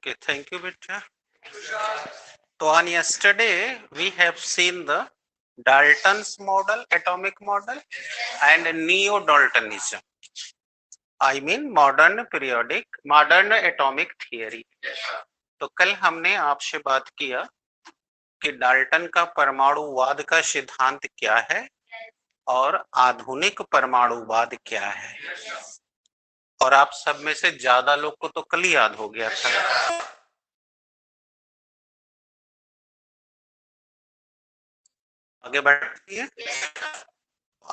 Okay, thank you, Beta. So on yesterday we have seen the Dalton's model, atomic model, and neo-Daltonism. I mean modern atomic theory. तो कल हमने आपसे बात किया कि Dalton का परमाणुवाद का सिद्धांत क्या है और आधुनिक परमाणुवाद क्या है, और आप सब में से ज्यादा लोग को तो कल ही याद हो गया था। आगे बढ़ती है।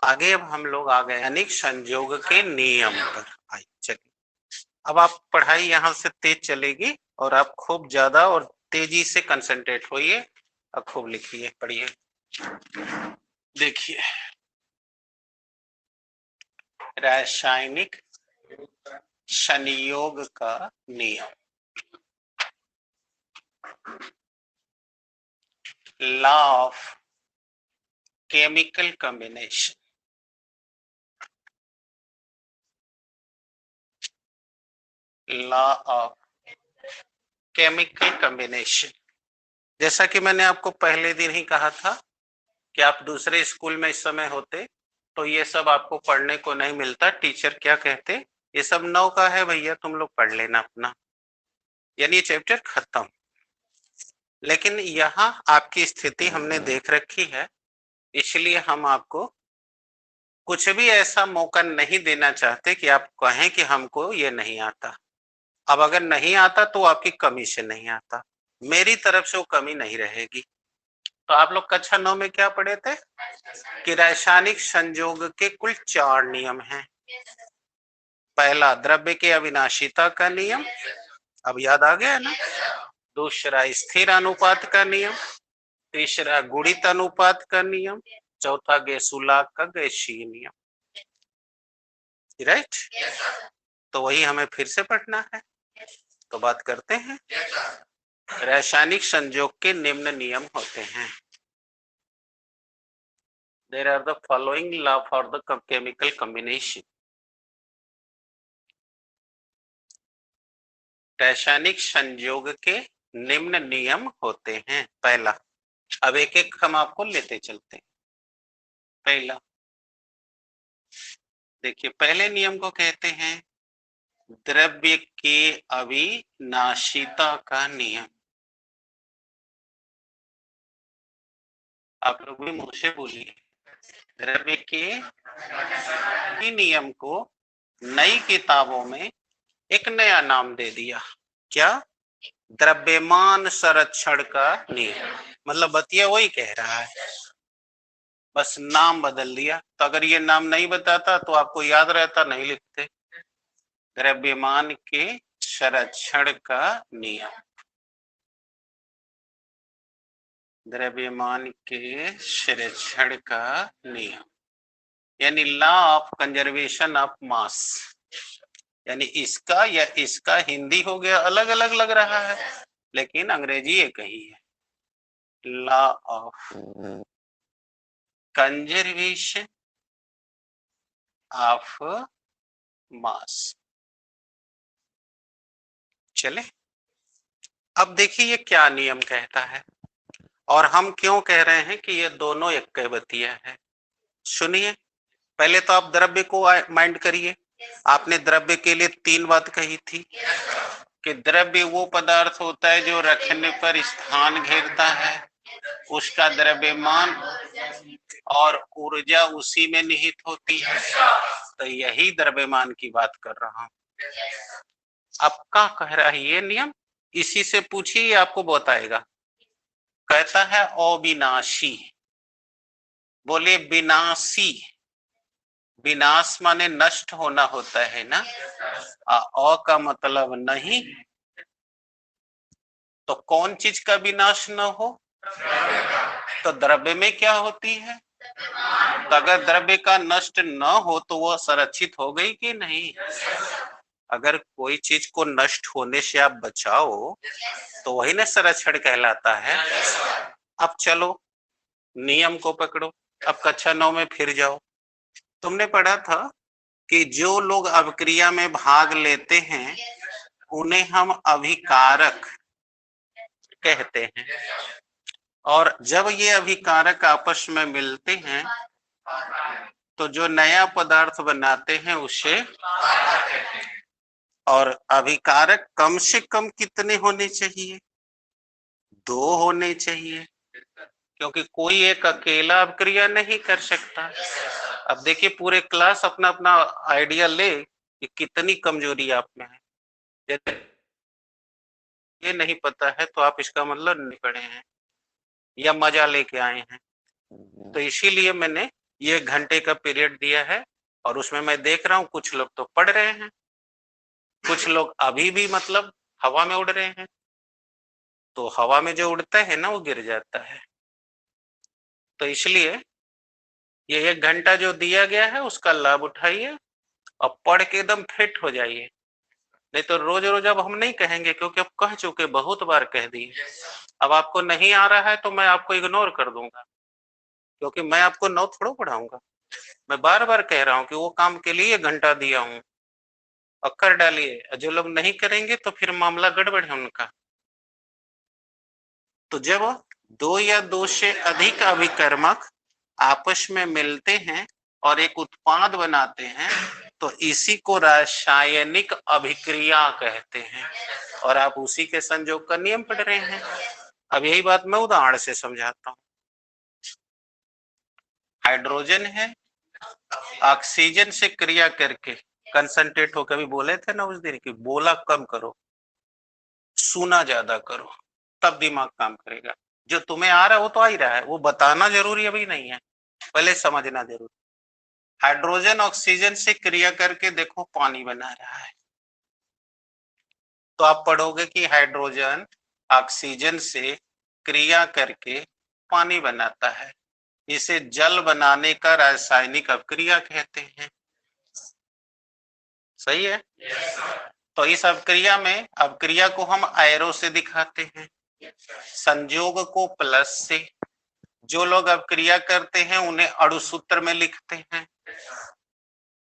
आगे अब हम लोग आ गए अनिक संयोग के नियम पर। आई चलिए, अब आप पढ़ाई यहाँ से तेज चलेगी और आप खूब ज्यादा और तेजी से कंसंट्रेट होइए और खूब लिखिए, पढ़िए। देखिए, रासायनिक संयोग का नियम, law of chemical combination. Law of chemical combination, जैसा कि मैंने आपको पहले दिन ही कहा था कि आप दूसरे स्कूल में इस समय होते तो ये सब आपको पढ़ने को नहीं मिलता। टीचर क्या कहते, ये सब 9 का है भैया, तुम लोग पढ़ लेना अपना, यानी चैप्टर खत्म। लेकिन यहाँ आपकी स्थिति हमने देख रखी है, इसलिए हम आपको कुछ भी ऐसा मौका नहीं देना चाहते कि आप कहें कि हमको ये नहीं आता। अब अगर नहीं आता तो आपकी कमी से नहीं आता, मेरी तरफ से वो कमी नहीं रहेगी। तो आप लोग कक्षा 9 में क्या पढ़े थे कि रासायनिक संयोग के कुल 4 नियम हैं। पहला द्रव्य के अविनाशिता का नियम, अब याद आ गया है ना। दूसरा स्थिर अनुपात का नियम, तीसरा गुणित अनुपात का नियम, चौथा गैसुलाक का गैसीय नियम। राइट, तो वही हमें फिर से पढ़ना है। तो बात करते हैं। रासायनिक संयोग के निम्न नियम होते हैं। There are the following law for the chemical combination. रासायनिक संयोग के निम्न नियम होते हैं। पहला, अब एक एक हम आपको लेते चलते हैं। पहला देखिए, पहले नियम को कहते हैं द्रव्य के अविनाशिता का नियम। आप लोग भी मुझ से बोलिए, द्रव्य के नियम को नई किताबों में एक नया नाम दे दिया, क्या? द्रव्यमान संरक्षण का नियम। मतलब बतिया वही कह रहा है, बस नाम बदल दिया। तो अगर ये नाम नहीं बताता तो आपको याद रहता, नहीं लिखते। द्रव्यमान के संरक्षण का नियम, द्रव्यमान के संरक्षण का नियम, यानी law of conservation of mass. यानी इसका या इसका हिंदी हो गया अलग अलग लग रहा है, लेकिन अंग्रेजी एक ही है। Law of conservation of mass. चले, अब देखिए ये क्या नियम कहता है और हम क्यों कह रहे हैं कि ये दोनों एक बतिया है। सुनिए, पहले तो आप द्रव्य को माइंड करिए। आपने द्रव्य के लिए 3 बात कही थी कि द्रव्य वो पदार्थ होता है जो रखने पर स्थान घेरता है, उसका द्रव्यमान और ऊर्जा उसी में निहित होती है। तो यही द्रव्यमान की बात कर रहा हूं। अब क्या कह रहा है ये नियम, इसी से पूछिए, आपको बताएगा। कहता है अविनाशी। बोले विनाशी, विनाश माने नष्ट होना होता है ना, अ का मतलब नहीं। तो कौन चीज का विनाश न हो? तो द्रव्य में क्या होती है? तो अगर द्रव्य का नष्ट न हो तो वह संरक्षित हो गई कि नहीं? अगर कोई चीज को नष्ट होने से आप बचाओ तो वही ना संरक्षण कहलाता है। अब चलो नियम को पकड़ो। अब कक्षा 9 में फिर जाओ। तुमने पढ़ा था कि जो लोग अभिक्रिया में भाग लेते हैं उन्हें हम अभिकारक कहते हैं। और जब ये अभिकारक आपस में मिलते हैं तो जो नया पदार्थ बनाते हैं उसे, और अभिकारक कम से कम कितने होने चाहिए? 2 होने चाहिए, क्योंकि कोई एक अकेला अभिक्रिया नहीं कर सकता। अब देखिए पूरे क्लास अपना अपना आइडिया ले कि कितनी कमजोरी आप में है। यदि ये नहीं पता है तो आप इसका मतलब नहीं पढ़े हैं या मजा लेके आए हैं। तो इसीलिए मैंने ये 1 घंटे का पीरियड दिया है, और उसमें मैं देख रहा हूँ कुछ लोग तो पढ़ रहे हैं, कुछ लोग अभी भी मतलब हवा में उड़ रहे हैं। तो हवा में जो उड़ता है ना वो गिर जाता है। तो इसलिए ये 1 घंटा जो दिया गया है उसका लाभ उठाइए और पढ़ के एकदम फिट हो जाइए। नहीं तो रोज रोज अब हम नहीं कहेंगे, क्योंकि अब कह चुके, बहुत बार कह दिए। अब आपको नहीं आ रहा है तो मैं आपको इग्नोर कर दूंगा, क्योंकि मैं आपको 9 थोड़ा पढ़ाऊंगा। मैं बार बार कह रहा हूँ कि वो काम के लिए 1 घंटा दिया हूँ, और कर डालिए। जो लोग नहीं करेंगे तो फिर मामला गड़बड़ है उनका। तो जब 2 या 2 से अधिक अभिकर्मक आपस में मिलते हैं और एक उत्पाद बनाते हैं तो इसी को रासायनिक अभिक्रिया कहते हैं। और आप उसी के संयोग का नियम पढ़ रहे हैं। अब यही बात मैं उदाहरण से समझाता हूँ। हाइड्रोजन है, ऑक्सीजन से क्रिया करके कंसंट्रेट होकर, भी बोले थे ना उस दिन की बोला कम करो, सुना ज्यादा करो, तब दिमाग काम करेगा। जो तुम्हें आ रहा है वो तो आ ही रहा है, वो बताना जरूरी अभी नहीं है, पहले समझना जरूरी। हाइड्रोजन ऑक्सीजन से क्रिया करके देखो पानी बना रहा है, तो आप पढ़ोगे कि हाइड्रोजन ऑक्सीजन से क्रिया करके पानी बनाता है। इसे जल बनाने का रासायनिक अभिक्रिया कहते हैं। सही है? तो इस अभिक्रिया में, अभिक्रिया को हम एरो से दिखाते हैं, संयोग को प्लस से। जो लोग अभिक्रिया करते हैं उन्हें अणुसूत्र में लिखते हैं।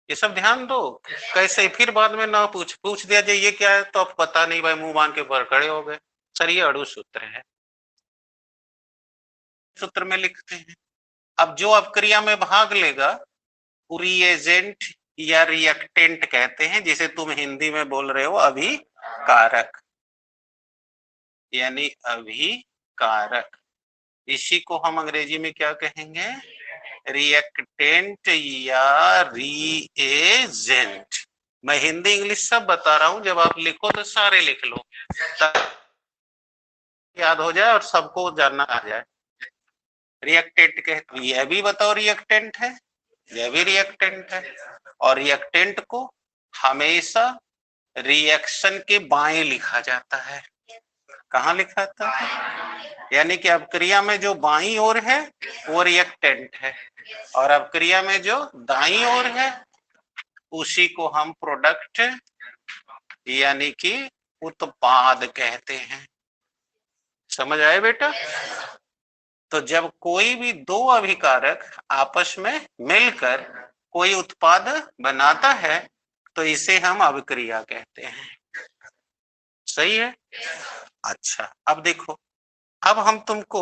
ये सब ध्यान दो। कैसे फिर बाद में ना पूछ दिया जाए ये क्या है, तो आप पता नहीं भाई, मुंह बांध के पर खड़े हो गए। सर ये अणुसूत्र है, सूत्र में लिखते हैं। अब जो अभिक्रिया में भाग लेगा रिएजेंट या रिएक्टेंट कहते हैं, जिसे तुम हिंदी में बोल रहे हो अभिकारक, यानी अभिकारक। इसी को हम अंग्रेजी में क्या कहेंगे? रिएक्टेंट या रिएजेंट। मैं हिंदी इंग्लिश सब बता रहा हूं, जब आप लिखो तो सारे लिख लो, याद हो जाए और सबको जानना आ जाए। रिएक्टेंट कहते, यह भी बताओ रिएक्टेंट है, यह भी रिएक्टेंट है। और रिएक्टेंट को हमेशा रिएक्शन के बाएं लिखा जाता है। कहाँ लिखा था? यानी कि अभिक्रिया में जो बाईं ओर है वो रिएक्टेंट है, और अभिक्रिया में जो दाईं ओर है उसी को हम प्रोडक्ट यानी कि उत्पाद कहते हैं। समझ आए बेटा? तो जब कोई भी 2 अभिकारक आपस में मिलकर कोई उत्पाद बनाता है तो इसे हम अभिक्रिया कहते हैं। सही है? अच्छा, अब देखो, अब हम तुमको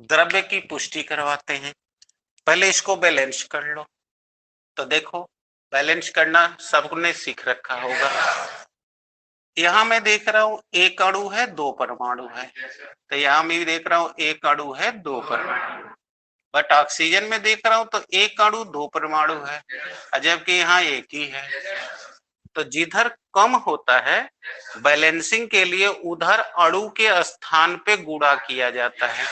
द्रव्य की पुष्टि करवाते हैं। पहले इसको बैलेंस कर लो। तो देखो, बैलेंस करना सबने सीख रखा होगा। यहां मैं देख रहा हूं एक अणु है, 2 परमाणु है। तो यहां मैं भी देख रहा हूं एक अणु है, 2 परमाणु। बट ऑक्सीजन में देख रहा हूं तो एक अणु 2 परमाणु है, जबकि यहाँ एक ही है। तो जिधर कम होता है बैलेंसिंग के लिए उधर अणु के स्थान पे गुणा किया जाता है।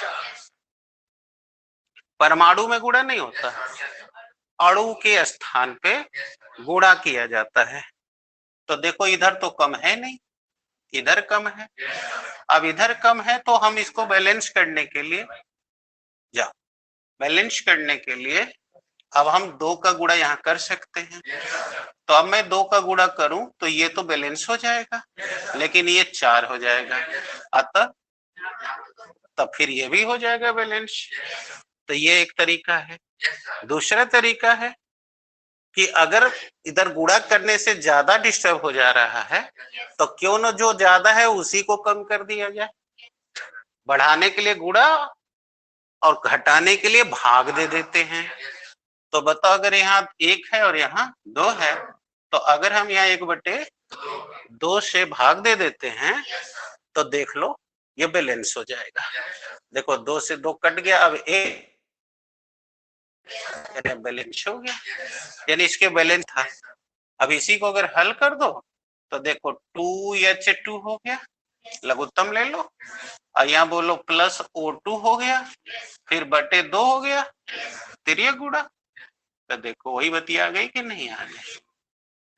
परमाणु में गुणा नहीं होता, अणु के स्थान पे गुणा किया जाता है। तो देखो इधर तो कम है नहीं, इधर कम है। अब इधर कम है तो हम इसको बैलेंस करने के लिए, जा बैलेंस करने के लिए अब हम 2 का गुणा यहाँ कर सकते हैं। तो अब मैं 2 का गुणा करूं तो ये तो बैलेंस हो जाएगा, लेकिन ये 4 हो जाएगा, अतः तब फिर ये भी हो जाएगा बैलेंस। तो ये एक तरीका है। दूसरा तरीका है कि अगर इधर गुणा करने से ज्यादा डिस्टर्ब हो जा रहा है तो क्यों ना जो ज्यादा है उसी को कम कर दिया जाए। बढ़ाने के लिए गुणा और घटाने के लिए भाग दे देते हैं। तो बताओ अगर यहाँ 1 है और यहाँ 2 है तो अगर हम यहाँ 1/2 से भाग दे देते हैं तो देख लो ये बैलेंस हो जाएगा। देखो 2 से 2 कट गया, अब 1 बैलेंस हो गया, यानी इसके बैलेंस था। अब इसी को अगर हल कर दो तो देखो 2H2 हो गया, लघुत्तम ले लो और यहाँ बोलो प्लस O2 हो गया, फिर बटे 2 हो गया, तिर्यक गुणा। तो देखो वही बतिया गई कि नहीं आ गई।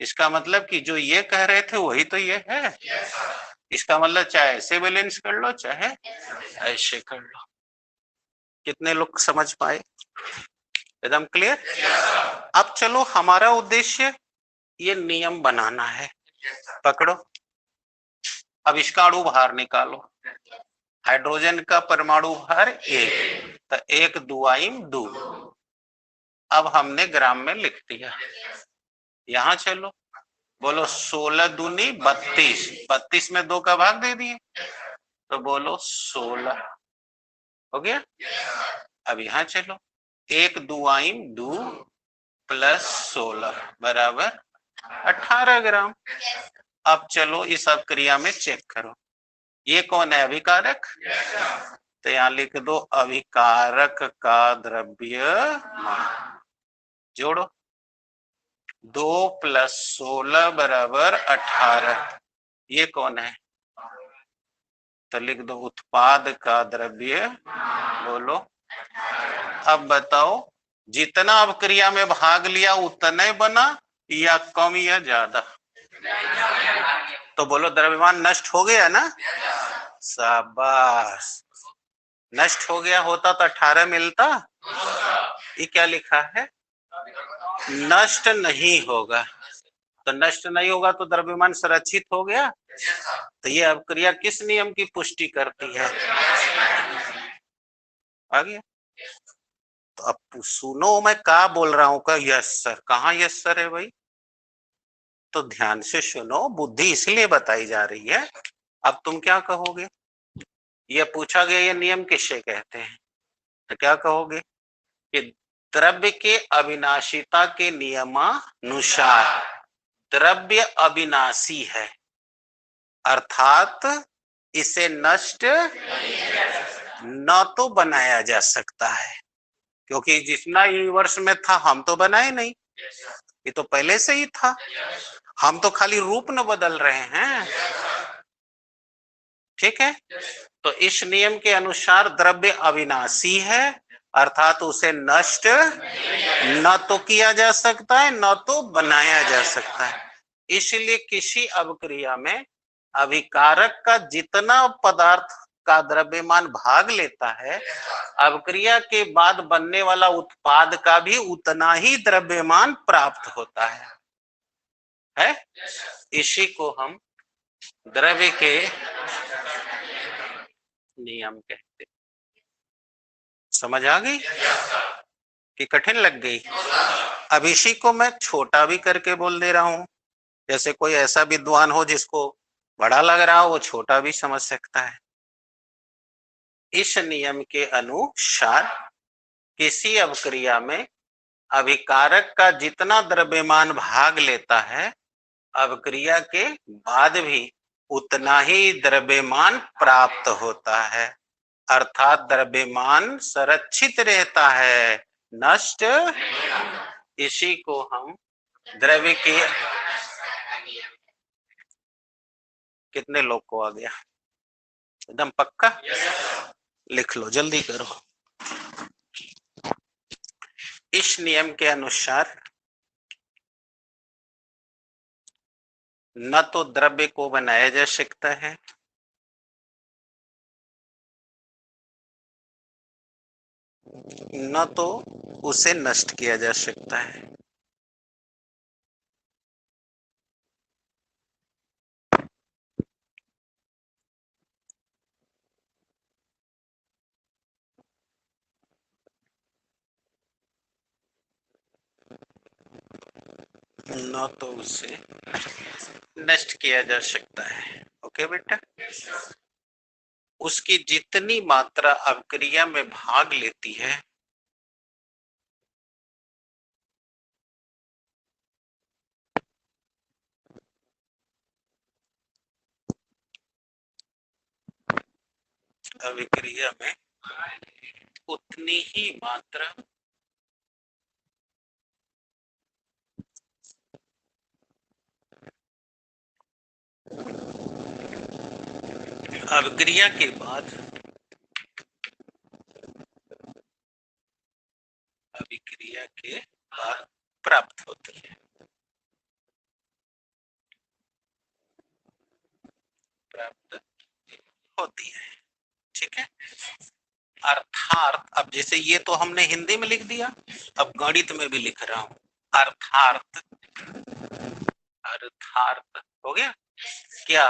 इसका मतलब कि जो ये कह रहे थे वही तो ये है। इसका मतलब चाहे ऐसे बैलेंस कर लो चाहे ऐसे कर लो। कितने लोग समझ पाए? एकदम क्लियर। अब चलो हमारा उद्देश्य ये नियम बनाना है। पकड़ो, अब इसका अणु भार निकालो। हाइड्रोजन का परमाणु भार 1, तो 1 2 2। अब हमने ग्राम में लिख दिया। यहां चलो, बोलो 16 दूनी 32, 32 में 2 का भाग दे दिए तो बोलो 16 हो गया। अब यहां चलो, 1 2 2 प्लस 16 बराबर 18 ग्राम। अब चलो इस अभिक्रिया में चेक करो, ये कौन है? अभिकारक। तो यहाँ लिख दो अभिकारक का द्रव्यमान। जोड़ो, 2 + 16 = 18। ये कौन है? तो लिख दो उत्पाद का द्रव्य। बोलो, अब बताओ जितना अभिक्रिया में भाग लिया उतना बना या कम या ज्यादा? तो बोलो द्रव्यमान नष्ट हो गया ना? शाबाश, नष्ट हो गया होता तो 18 मिलता। ये क्या लिखा है? नष्ट नहीं होगा। तो नष्ट नहीं होगा तो द्रव्यमान संरक्षित हो गया। तो ये अभिक्रिया किस नियम की पुष्टि करती है? आ गया। तो अब सुनो मैं क्या बोल रहा हूं का। यस सर, कहाँ यस सर है भाई? तो ध्यान से सुनो, बुद्धि इसलिए बताई जा रही है। अब तुम क्या कहोगे? ये पूछा गया ये नियम किससे कहते हैं, तो क्या कहोगे कि द्रव्य के अविनाशिता के नियमानुसार द्रव्य अविनाशी है, अर्थात इसे नष्ट न तो बनाया जा सकता है, क्योंकि जितना यूनिवर्स में था हम तो बनाए नहीं, ये तो पहले से ही था, हम तो खाली रूप न बदल रहे हैं। ठीक है, तो इस नियम के अनुसार द्रव्य अविनाशी है, अर्थात उसे नष्ट न तो किया जा सकता है न तो बनाया जा सकता है। इसलिए किसी अभिक्रिया में अभिकारक का जितना पदार्थ का द्रव्यमान भाग लेता है, अभिक्रिया के बाद बनने वाला उत्पाद का भी उतना ही द्रव्यमान प्राप्त होता है? इसी को हम द्रव्य के नियम कहते हैं। समझ आ गई कि कठिन लग गई? अब इसी को मैं छोटा भी करके बोल दे रहा हूं, जैसे कोई ऐसा विद्वान हो जिसको बड़ा लग रहा हो वो छोटा भी समझ सकता है। इस नियम के अनुसार किसी अभिक्रिया में अभिकारक का जितना द्रव्यमान भाग लेता है, अभिक्रिया के बाद भी उतना ही द्रव्यमान प्राप्त होता है, अर्थात द्रव्यमान संरक्षित रहता है, नष्ट। इसी को हम द्रव्य के, कितने लोग को आ गया? एकदम पक्का? लिख लो, जल्दी करो। इस नियम के अनुसार न तो द्रव्य को बनाया जा सकता है, न तो उसे नष्ट किया जा सकता है। न तो उसे नष्ट किया जा सकता है। ओके बेटा, उसकी जितनी मात्रा अभिक्रिया में भाग लेती है अभिक्रिया में, उतनी ही मात्रा अभिक्रिया के बाद प्राप्त होती है। प्राप्त होती है, ठीक है। अर्थात अब जैसे ये तो हमने हिंदी में लिख दिया, अब गणित में भी लिख रहा हूं। अर्थात, अर्थात हो गया क्या?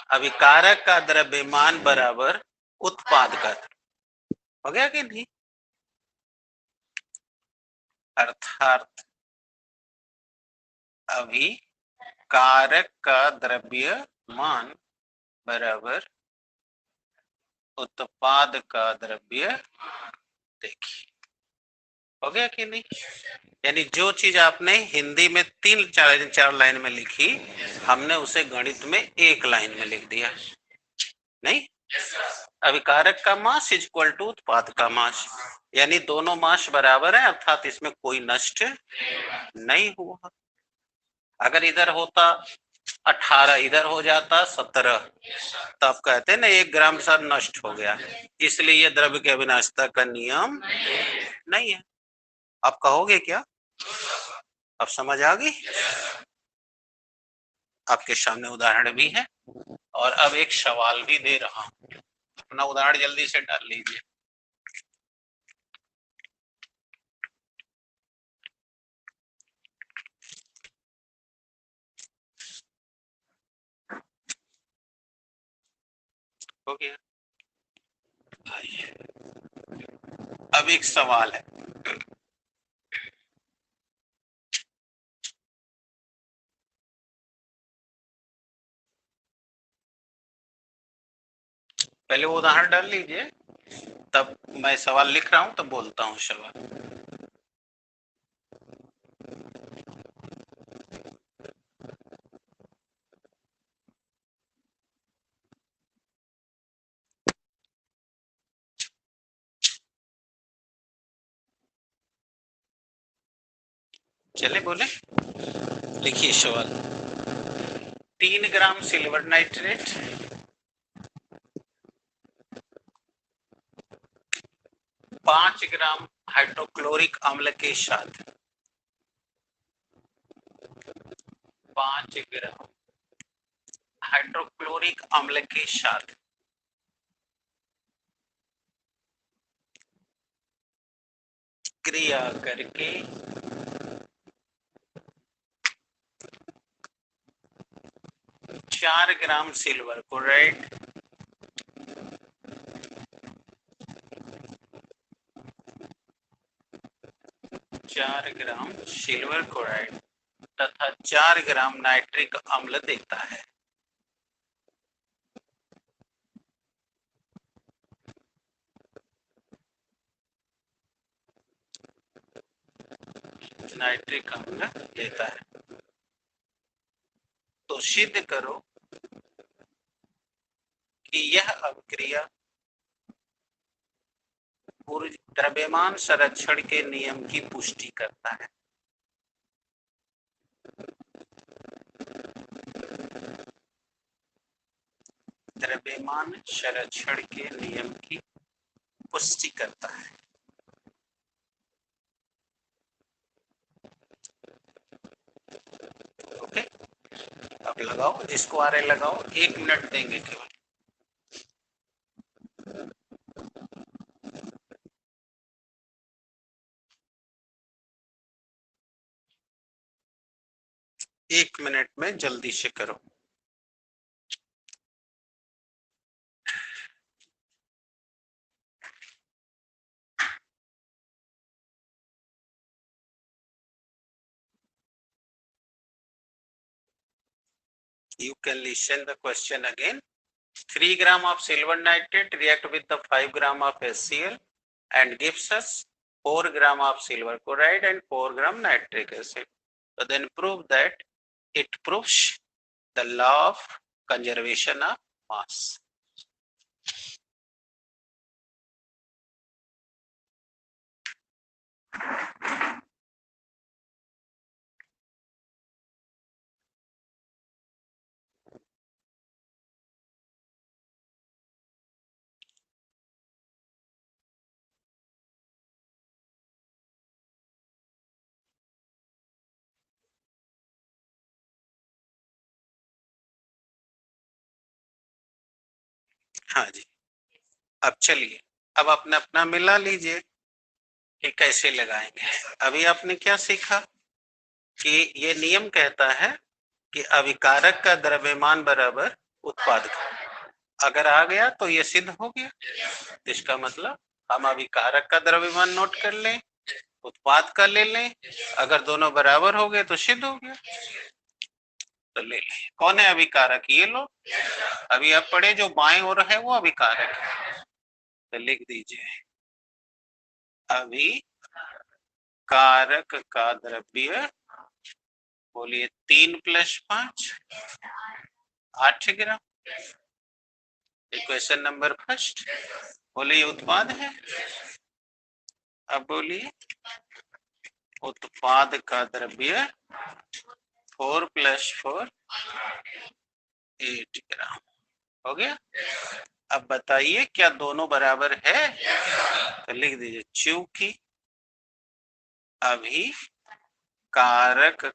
अभिकारक का द्रव्यमान बराबर उत्पाद का, हो गया कि नहीं? अर्थात अभिकारक का द्रव्यमान बराबर उत्पाद का द्रव्य, देखिए हो गया कि नहीं? यानी जो चीज आपने हिंदी में तीन चार लाइन में लिखी, हमने उसे गणित में एक लाइन में लिख दिया। नहीं, अभिकारक का मास इज इक्वल टू उत्पाद का मास, यानी दोनों मास बराबर है, अर्थात इसमें कोई नष्ट नहीं हुआ। अगर इधर होता 18, इधर हो जाता 17, तब कहते हैं ना 1 ग्राम के साथ नष्ट हो गया, इसलिए ये द्रव्य के अविनाशिता का नियम नहीं है। आप कहोगे क्या? अब समझ आ गई? आपके सामने उदाहरण भी है और अब एक सवाल भी दे रहा हूं, अपना उदाहरण जल्दी से डाल लीजिए। हो गया? अब एक सवाल है, पहले वो उदाहरण डाल लीजिए, तब मैं सवाल लिख रहा हूं तब बोलता हूं सवाल। चले बोले, लिखिए सवाल। 3 ग्राम सिल्वर नाइट्रेट 5 ग्राम हाइड्रोक्लोरिक अम्ल के साथ, 5 ग्राम हाइड्रोक्लोरिक अम्ल के साथ क्रिया करके 4 ग्राम सिल्वर क्लोराइड 4 ग्राम सिल्वर क्लोराइड तथा 4 ग्राम नाइट्रिक अम्ल देता है। नाइट्रिक अम्ल देता है, तो सिद्ध करो कि यह अभिक्रिया द्रव्यमान संरक्षण के नियम की पुष्टि करता है। द्रव्यमान संरक्षण के नियम की पुष्टि करता है। ओके, अब लगाओ, जिसको आ रहे लगाओ, 1 मिनट देंगे केवल। एक मिनट में जल्दी से करो। You can listen the question again. 3 gram of silver nitrate react with the 5 gram of HCl and gives us 4 gram of silver chloride and 4 gram nitric acid. So then prove that it proves the law of conservation of mass. हाँ जी, अब चलिए, अब अपना अपना मिला लीजिए कि कैसे लगाएंगे। अभी आपने क्या सीखा कि ये नियम कहता है कि अभिकारक का द्रव्यमान बराबर उत्पाद का। अगर आ गया तो ये सिद्ध हो गया। इसका मतलब हम अभिकारक का द्रव्यमान नोट कर लें, उत्पाद का ले लें, अगर दोनों बराबर हो गए तो सिद्ध हो गया। तो ले लें। कौन है अभिकारक? ये लो, अभी आप पढ़े जो बाएं ओर है वो अभिकारक है। तो लिख दीजिए अभिकारक का द्रव्य, बोलिए 3 + 5 8 ग्राम। Equation number first. बोलिए उत्पाद है। अब बोलिए उत्पाद का द्रव्य 4 + 4 8 ग्राम हो गया। अब बताइए क्या दोनों बराबर है? तो लिख दीजिए चूंकि अभिकारक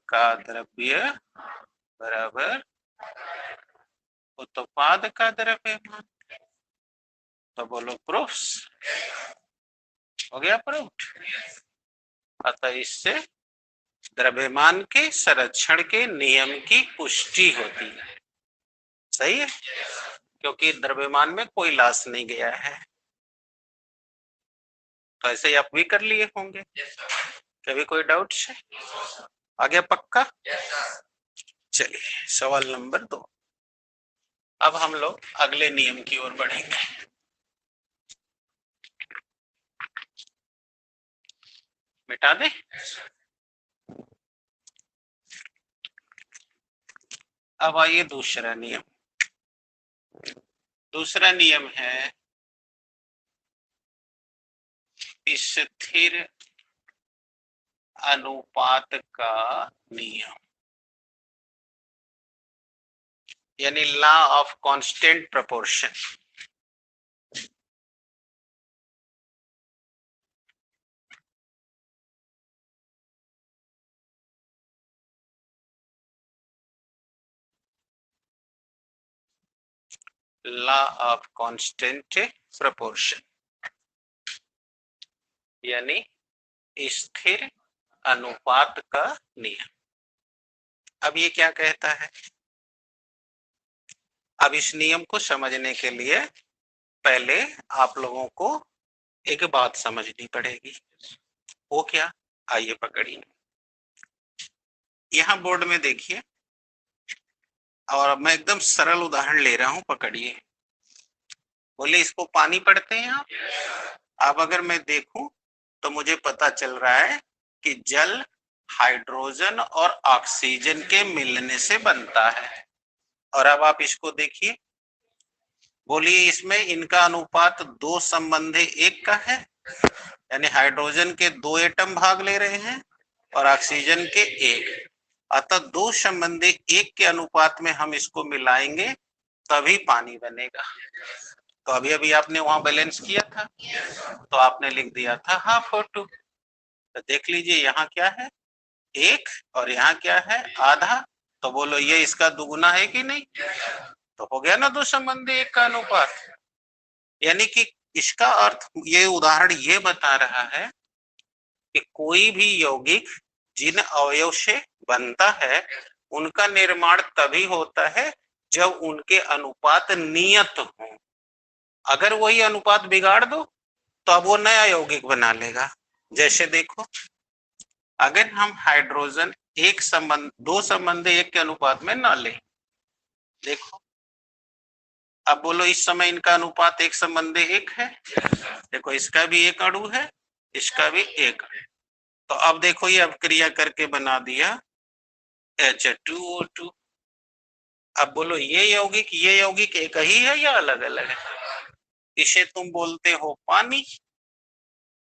का द्रव्य बराबर उत्पाद का द्रव्यमान। तो बोलो प्रूफ्स। हो गया प्रूफ। अतः इससे द्रव्यमान के संरक्षण के नियम की पुष्टि होती है। सही है, क्योंकि द्रव्यमान में कोई लॉस नहीं गया है। तो ऐसे ही आप भी कर लिए होंगे। कभी कोई डाउट है? आ गया पक्का? चलिए सवाल नंबर 2। अब हम लोग अगले नियम की ओर बढ़ेंगे। मिटा दे। अब आइए दूसरा नियम। दूसरा नियम है स्थिर अनुपात का नियम, यानी law of constant proportion. Law of constant proportion यानी स्थिर अनुपात का नियम। अब ये क्या कहता है? अब इस नियम को समझने के लिए पहले आप लोगों को एक बात समझनी पड़ेगी। वो क्या? आइए पकड़िए, यहाँ बोर्ड में देखिए, और मैं एकदम सरल उदाहरण ले रहा हूं, पकड़िए। बोले इसको पानी पढ़ते हैं आप। अब अगर मैं देखूं तो मुझे पता चल रहा है कि जल हाइड्रोजन और ऑक्सीजन के मिलने से बनता है। और अब आप इसको देखिए, बोलिए इसमें इनका अनुपात 2:1 का है, यानी हाइड्रोजन के 2 एटम भाग ले रहे हैं और ऑक्सीजन के 1। अतः 2:1 के अनुपात में हम इसको मिलाएंगे तभी पानी बनेगा। तो अभी अभी आपने वहां बैलेंस किया था, तो आपने लिख दिया था ½ तो देख लीजिए यहाँ क्या है 1 और यहाँ क्या है आधा। तो बोलो ये इसका दुगुना है कि नहीं? तो हो गया ना 2:1 का अनुपात। यानी कि इसका अर्थ ये उदाहरण ये बता रहा है कि कोई भी यौगिक जिन अवयव से बनता है उनका निर्माण तभी होता है जब उनके अनुपात नियत हो। अगर वही अनुपात बिगाड़ दो तो अब वो नया यौगिक बना लेगा। जैसे देखो, अगर हम हाइड्रोजन 2:1 के अनुपात में ना ले देखो अब बोलो इस समय इनका अनुपात 1:1 है। देखो इसका भी एक अणु है, इसका भी एक। तो अब देखो ये अब क्रिया करके बना दिया H2O2। अब बोलो ये यौगिक एक ही है या अलग अलग है? इसे तुम बोलते हो पानी,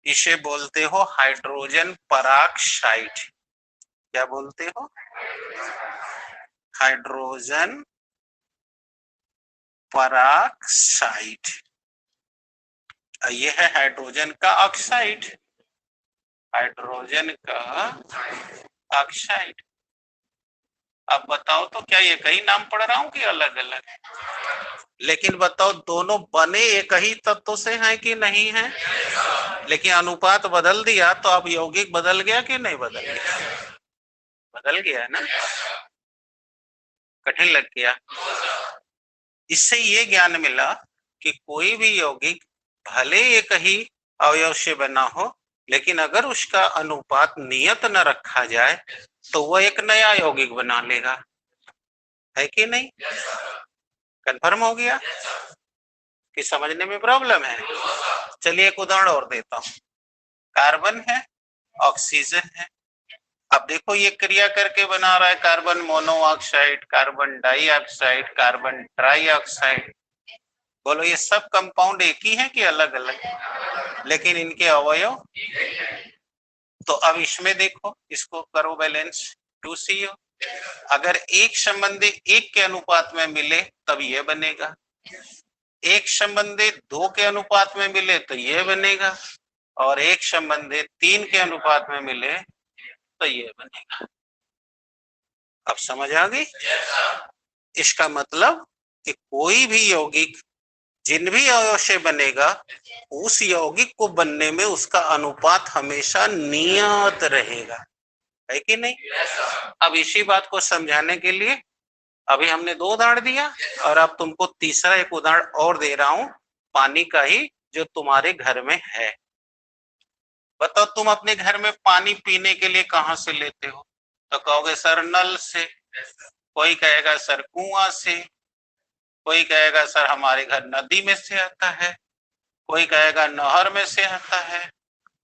इसे बोलते हो हाइड्रोजन पराक्साइड। क्या बोलते हो? Hydrogen peroxide. ये है हाइड्रोजन का ऑक्साइड, हाइड्रोजन का ऑक्साइड। अब बताओ तो क्या ये कई नाम पढ़ रहा हूं कि अलग अलग? लेकिन बताओ दोनों बने एक ही तत्व से हैं कि नहीं है? लेकिन अनुपात बदल दिया तो अब यौगिक बदल गया कि नहीं बदल गया? बदल गया है ना। कठिन लग गया। इससे ये ज्ञान मिला कि कोई भी यौगिक भले एक ही अवयव से बना हो, लेकिन अगर उसका अनुपात नियत न रखा जाए तो वह एक नया यौगिक बना लेगा, है कि नहीं? कंफर्म हो गया कि समझने में प्रॉब्लम है? चलिए एक उदाहरण और देता हूं। कार्बन है, ऑक्सीजन है। अब देखो ये क्रिया करके बना रहा है carbon monoxide, carbon dioxide, carbon trioxide. बोलो ये सब कंपाउंड एक ही है कि अलग अलग? लेकिन इनके अवयव। तो अब इसमें देखो, इसको करो बैलेंस 2CO। अगर एक संबंधी एक के अनुपात में मिले तब ये बनेगा, एक संबंधी 2 के अनुपात में मिले तो ये बनेगा, और एक संबंधी 3 के अनुपात में मिले तो ये बनेगा। अब समझ आ गई? इसका मतलब कि कोई भी यौगिक जिन भी अवयव से बनेगा उस यौगिक को बनने में उसका अनुपात हमेशा नियत रहेगा, है कि नहीं? अब इसी बात को समझाने के लिए अभी हमने 2 उदाहरण दिया, और अब तुमको तीसरा एक उदाहरण और दे रहा हूं पानी का ही, जो तुम्हारे घर में है। बताओ तुम अपने घर में पानी पीने के लिए कहां से लेते हो? तो कहोगे सर नल से, कोई कहेगा सर कुआं से, कोई कहेगा सर हमारे घर नदी में से आता है, कोई कहेगा नहर में से आता है,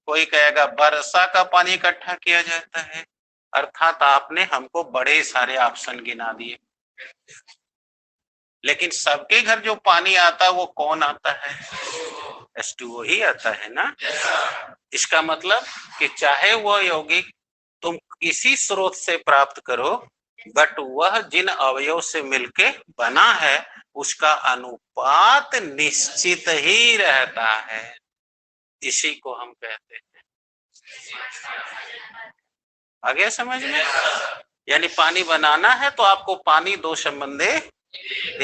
कोई कहेगा वर्षा का पानी इकट्ठा किया जाता है। अर्थात आपने हमको बड़े सारे ऑप्शन गिना दिए, लेकिन सबके घर जो पानी आता है वो कौन आता है? H2O ही आता है ना। इसका मतलब कि चाहे वह यौगिक तुम किसी स्रोत से प्राप्त करो, बट वह जिन अवयव से मिलके बना है उसका अनुपात निश्चित ही रहता है। इसी को हम कहते हैं। आ गया समझ में? यानी पानी बनाना है तो आपको पानी 2 संबंधी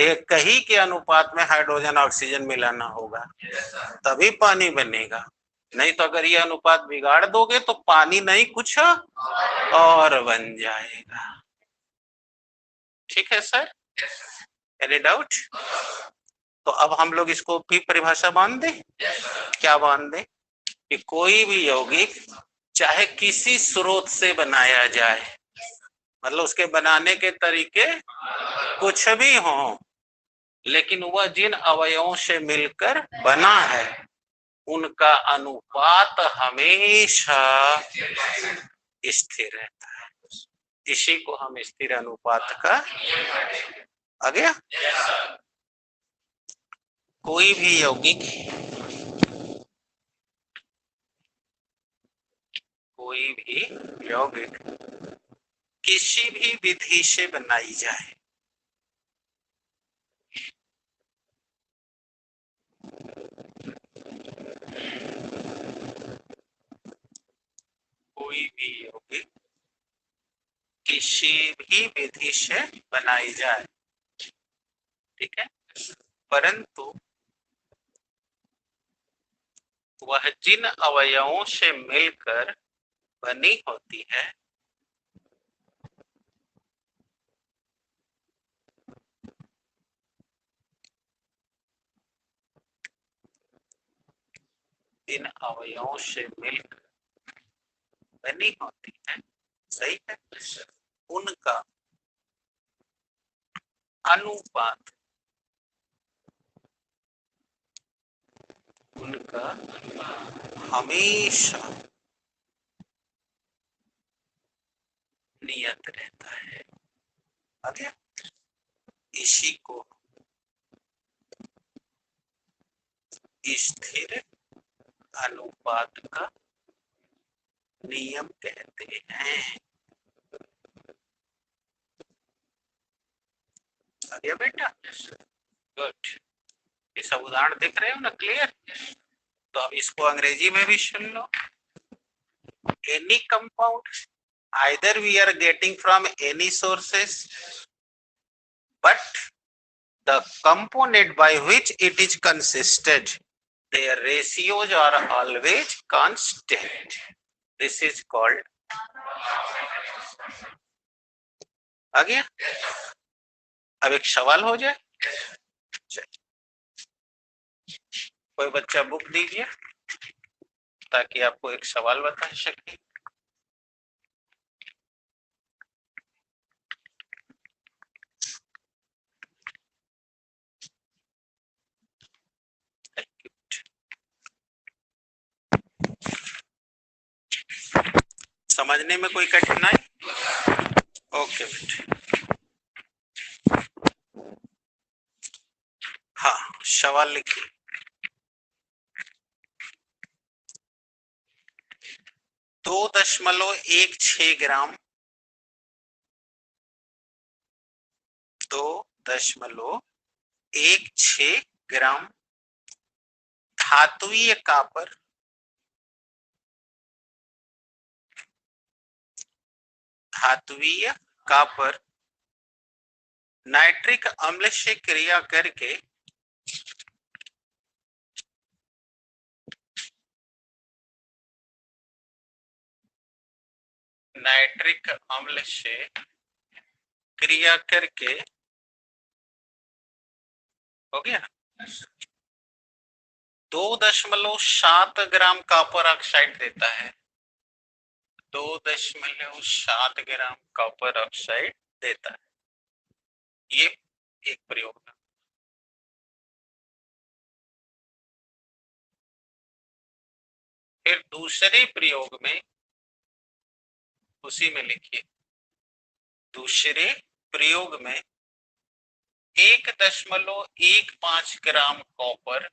एक ही के अनुपात में हाइड्रोजन ऑक्सीजन मिलाना होगा, तभी पानी बनेगा। नहीं तो अगर ये अनुपात बिगाड़ दोगे तो पानी नहीं कुछ और बन जाएगा। ठीक है सर? Any doubt? तो अब हम लोग इसको भी परिभाषा बांध दें। क्या बांध दें? कि कोई भी यौगिक चाहे किसी स्रोत से बनाया जाए, मतलब उसके बनाने के तरीके कुछ भी हों, लेकिन वह जिन अवयवों से मिलकर बना है उनका अनुपात हमेशा स्थिर रहता है। इसी को हम स्थिर अनुपात का। आ गया? कोई भी यौगिक, कोई भी यौगिक किसी भी विधि से बनाई जाए, कोई भी यौगिक किसी भी विधि से बनाई जाए, ठीक है, परंतु वह जिन अवयवों से मिलकर बनी होती है इन अवयवों से मिलकर बनी होती है, सही है, उनका अनुपात, उनका हमेशा नियत रहता है। आगे इसी को स्थिर अनुपात का नियम कहते हैं। आ गया बेटा? गुड। ये सब उदाहरण दिख रहे हो ना, क्लियर? तो अब इसको अंग्रेजी में भी सुन लो। Any compound, either we are getting from any sources, but the component by which it is consisted, their ratios are always constant. This is called, आ गया? अब एक सवाल हो जाए। कोई बच्चा बुक दीजिए ताकि आपको एक सवाल बता सके। समझने में कोई कठिनाई? ओके बेटे। हाँ, सवाल लिखिए। 2.16 ग्राम, 2.16 ग्राम धात्वीय कॉपर, धात्वीय कॉपर नाइट्रिक अम्ल से क्रिया करके नाइट्रिक अम्ल से क्रिया करके हो गया 2.7 ग्राम कॉपर ऑक्साइड देता है। 2.7 ग्राम कॉपर ऑक्साइड देता है। ये एक प्रयोग है। फिर दूसरे प्रयोग में, उसी में लिखिए, दूसरे प्रयोग में 1.15 gram copper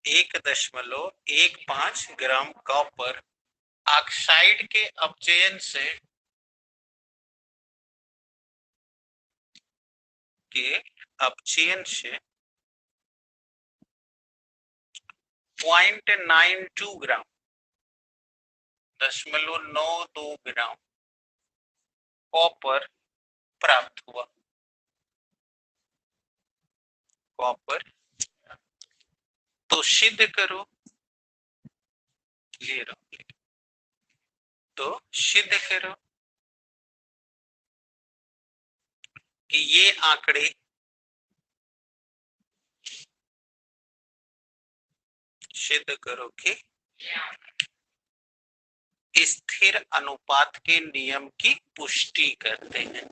1.15 gram copper oxide के अपचयन से पॉइंट 92 ग्राम, 0.92 ग्राम कॉपर प्राप्त हुआ। कॉपर तो सिद्ध करो, ले रहा, तो सिद्ध करो कि ये आंकड़े सिद्ध करो कि स्थिर अनुपात के नियम की पुष्टि करते हैं।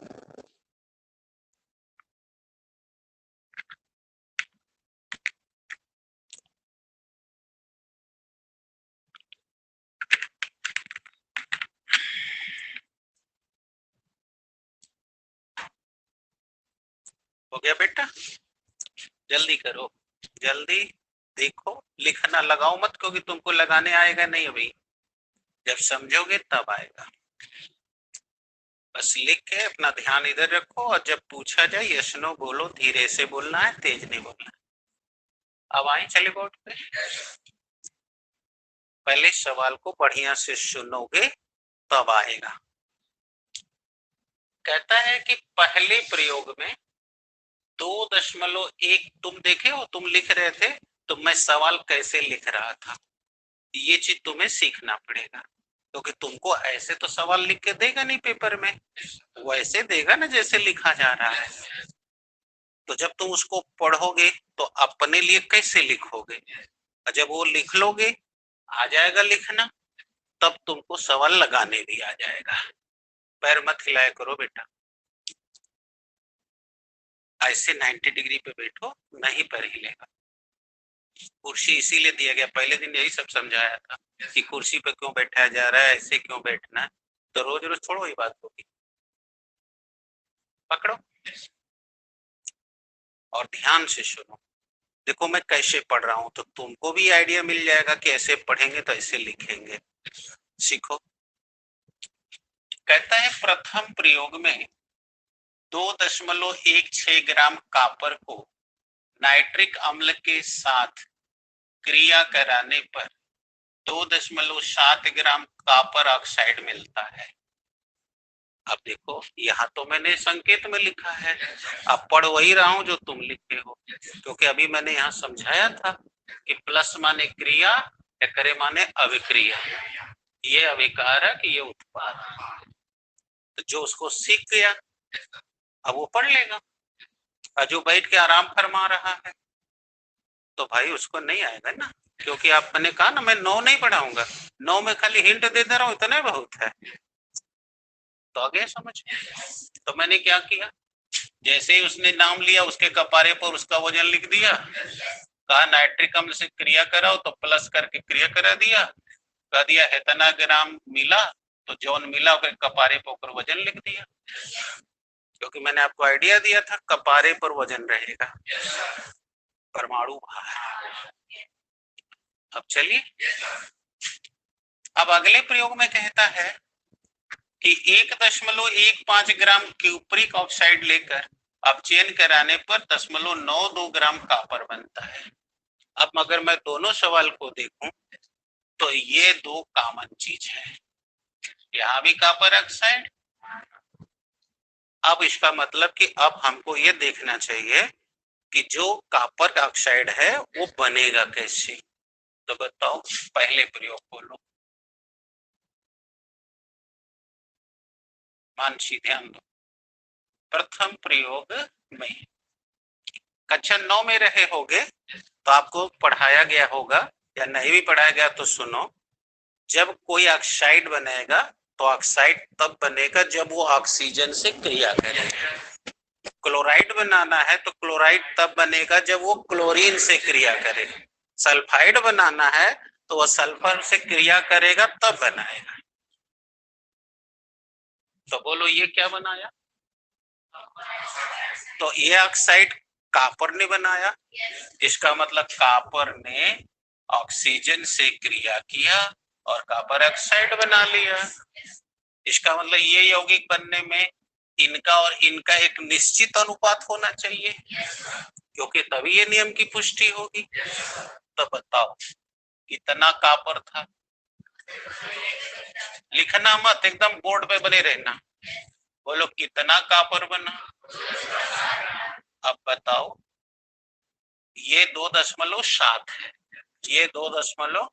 हो गया बेटा? जल्दी करो, जल्दी देखो, लिखना लगाओ मत, क्योंकि तुमको लगाने आएगा नहीं अभी, जब समझोगे तब आएगा। बस लिख के अपना ध्यान इधर रखो, और जब पूछा जाए यस नो बोलो, धीरे से बोलना है, तेज नहीं बोलना। अब आई चले बोर्ड पे। पहले सवाल को बढ़िया से सुनोगे तब आएगा। कहता है कि पहले प्रयोग में 2.1, तुम देखे हो, तुम लिख रहे थे, तो मैं सवाल कैसे लिख रहा था, ये चीज तुम्हें सीखना पड़ेगा, क्योंकि तुमको ऐसे तो सवाल लिख के देगा नहीं पेपर में, वैसे देगा ना जैसे लिखा जा रहा है। तो जब तुम उसको पढ़ोगे तो अपने लिए कैसे लिखोगे, जब वो लिख लोगे आ जाएगा लिखना। तब तुमको सवाल लगाने भी आ जाएगा। पैर मत हिलाया करो बेटा, ऐसे 90 डिग्री पे बैठो, नहीं पैर हिलेगा। कुर्सी इसीलिए दिया गया, पहले दिन यही सब समझाया था कि कुर्सी पे क्यों बैठाया जा रहा है, ऐसे क्यों बैठना है। तो रोज रोज छोड़ो, ये बात होगी। पकड़ो और ध्यान से सुनो। देखो मैं कैसे पढ़ रहा हूं, तो तुमको भी आइडिया मिल जाएगा कि ऐसे पढ़ेंगे तो ऐसे लिखेंगे। सीखो। कहता है प्रथम प्रयोग में 2.16 ग्राम कॉपर को नाइट्रिक अम्ल के साथ क्रिया कराने पर 2.7 ग्राम कॉपर ऑक्साइड मिलता है। अब देखो यहाँ तो मैंने संकेत में लिखा है, अब पढ़ वही रहा हूं जो तुम लिखे हो, क्योंकि अभी मैंने यहाँ समझाया था कि प्लस माने क्रिया, करे माने अभिक्रिया, ये अभिकारक, ये उत्पाद। तो जो उसको सीख गया अब वो पढ़ लेगा, और जो बैठ के आराम फरमा रहा है तो भाई उसको नहीं आएगा ना, क्योंकि आप मैंने कहा ना मैं 9 नहीं पढ़ाऊंगा, 9 में खाली हिंट दे दे रहा हूँ, इतना बहुत है। तो आगे समझ। तो मैंने क्या किया, जैसे ही उसने नाम लिया उसके कपारे पर उसका वजन लिख दिया, कहा नाइट्रिक अम्ल से क्रिया कराओ तो प्लस करके क्रिया करा दिया, कह दिया इतना ग्राम मिला, तो जौन मिला उसके कपारे पर ऊपर वजन लिख दिया, क्योंकि मैंने आपको आइडिया दिया था कपारे पर वजन रहेगा, परमाणु भार। अब चलिए, अब अगले प्रयोग में कहता है कि 1.15 ग्राम क्यूप्रिक ऑक्साइड लेकर अपचयन कराने पर 0.92 ग्राम कॉपर बनता है। अब अगर मैं दोनों सवाल को देखूं तो ये दो कॉमन चीज है, यहाँ भी कॉपर ऑक्साइड। अब इसका मतलब कि अब हमको ये देखना चाहिए कि जो कॉपर ऑक्साइड है वो बनेगा कैसे। तो बताओ पहले प्रयोग बोलो, मानसी ध्यान दो। प्रथम प्रयोग में कक्षा 9 में रहे होगे तो आपको पढ़ाया गया होगा, या नहीं भी पढ़ाया गया तो सुनो। जब कोई ऑक्साइड बनेगा तो ऑक्साइड तब बनेगा जब वो ऑक्सीजन से क्रिया करेगा। क्लोराइड बनाना है तो क्लोराइड तब बनेगा जब वो क्लोरीन से क्रिया करे। सल्फाइड बनाना है तो वह सल्फर से क्रिया करेगा तब बनाएगा। तो बोलो ये क्या बनाया, तो ये ऑक्साइड कॉपर ने बनाया, इसका मतलब कॉपर ने ऑक्सीजन से क्रिया किया और कॉपर ऑक्साइड बना लिया। इसका मतलब ये यौगिक बनने में इनका और इनका एक निश्चित अनुपात होना चाहिए, क्योंकि तभी ये नियम की पुष्टि होगी। तो बताओ कितना कॉपर था, लिखना मत, एकदम बोर्ड पे बने रहना। बोलो कितना कॉपर बना। अब बताओ ये 2.7 है, ये 2.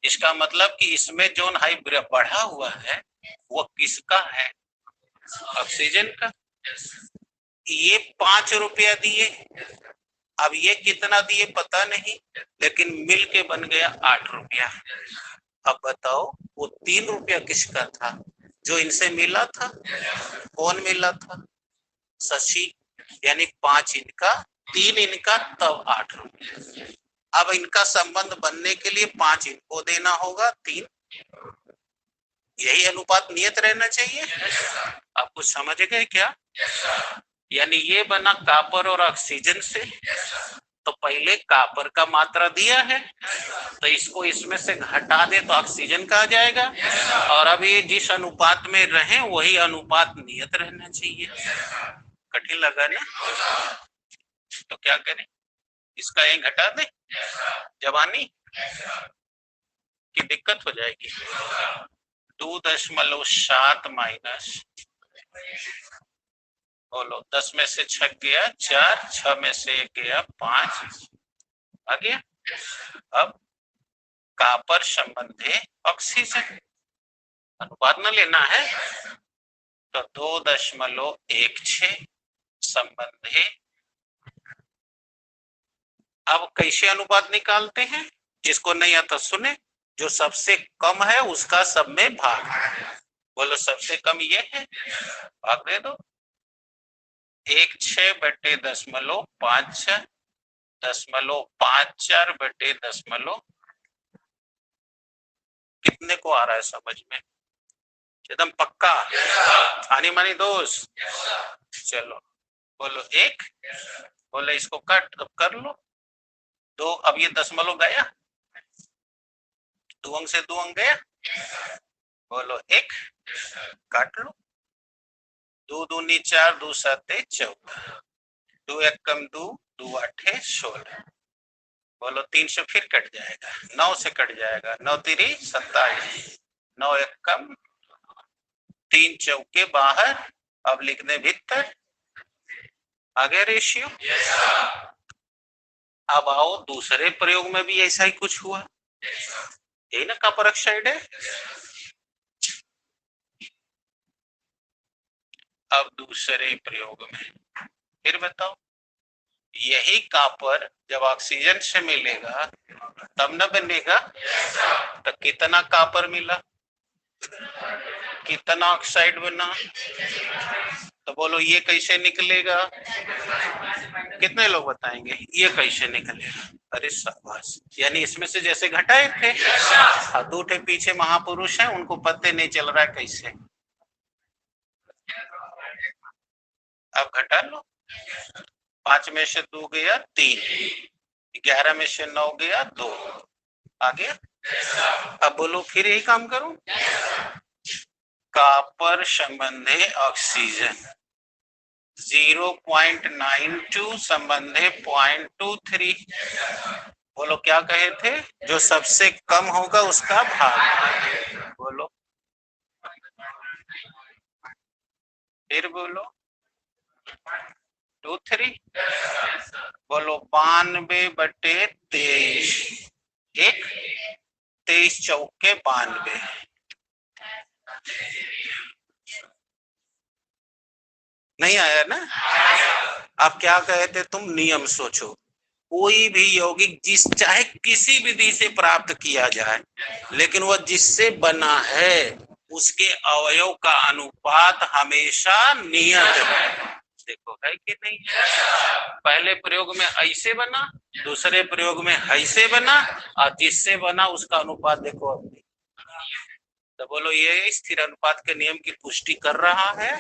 इसका मतलब कि इसमें जो हाई बढ़ा हुआ है वो किसका है, ऑक्सीजन का। ये 5 रुपया दिए, अब ये कितना दिए पता नहीं, लेकिन मिल के बन गया 8 रुपया। अब बताओ वो 3 रुपया किसका था, जो इनसे मिला था। कौन मिला था, शशि, यानी 5 इनका 3 इनका तब 8 रुपया। अब इनका संबंध बनने के लिए 5 इनको देना होगा, 3, यही अनुपात नियत रहना चाहिए। आप कुछ समझ गए क्या, यानी ये बना कॉपर और ऑक्सीजन से, तो पहले कॉपर का मात्रा दिया है तो इसको इसमें से घटा दे तो ऑक्सीजन का आ जाएगा, और अभी जिस अनुपात में रहे वही अनुपात नियत रहना चाहिए। कठिन लगा ना, तो क्या करें, इसका एक घटा दे, जवानी की दिक्कत हो जाएगी। 2.7 माइनस, बोलो 10 में से 6 गया 4, 6 में से 1 गया 5, आ गया। अब कॉपर संबंधी ऑक्सीजन, अनुपात न लेना है तो 2.16 संबंधी। अब कैसे अनुपात निकालते हैं, जिसको नहीं आता सुने, जो सबसे कम है उसका सब में भाग। बोलो सबसे कम ये है, भाग दे दो। 1/6/10.56 0.54 बटे दशमलव, कितने को आ रहा है समझ में? एकदम पक्का? आनी मानी दोस्त? चलो बोलो एक, बोले इसको कट अब कर लो। दो, अब ये दशमलव गया, दो अंक से दो अंक गया, बोलो एक, काट लो। दो दूनी 4, दो सत्ते 14, दो एक कम दो, दो आठे 16, बोलो 3 से फिर कट जाएगा, 9 से कट जाएगा, 9 तिरी 27, 9 एक कम, 3 चौके बाहर, अब लिखने भीतर, आगे रेशियो। अब आओ दूसरे प्रयोग में भी ऐसा ही कुछ हुआ, यही ना कॉपर ऑक्साइड है। अब दूसरे प्रयोग में फिर बताओ, यही कॉपर जब ऑक्सीजन से मिलेगा तब न बनेगा, तो कितना कॉपर मिला, कितना ऑक्साइड बना, तो बोलो ये कैसे निकलेगा? कितने लोग बताएंगे ये कैसे निकलेगा? अरे शाबाश, यानी इसमें से जैसे घटाए थे, दो ठे पीछे महापुरुष हैं, उनको पता नहीं चल रहा है कैसे। अब घटा लो, 5 में से 2 गया 3, 11 में से 9 गया 2, आ गया। अब बोलो फिर यही काम करूं, कॉपर संबंधे ऑक्सीजन 0.92 संबंधे 0.23, बोलो क्या कहे थे, जो सबसे कम होगा उसका भाग। बोलो फिर बोलो 23, बोलो 92/23, एक 23 चौके 92, नहीं आया ना? अब क्या कहे थे तुम, नियम सोचो, कोई भी यौगिक जिस चाहे किसी विधि से प्राप्त किया जाए, लेकिन वह जिससे बना है उसके अवयव का अनुपात हमेशा नियत है। देखो है कि नहीं? पहले प्रयोग में ऐसे बना, दूसरे प्रयोग में ऐसे बना, और जिससे बना उसका अनुपात देखो। तो बोलो ये स्थिर अनुपात के नियम की पुष्टि कर रहा है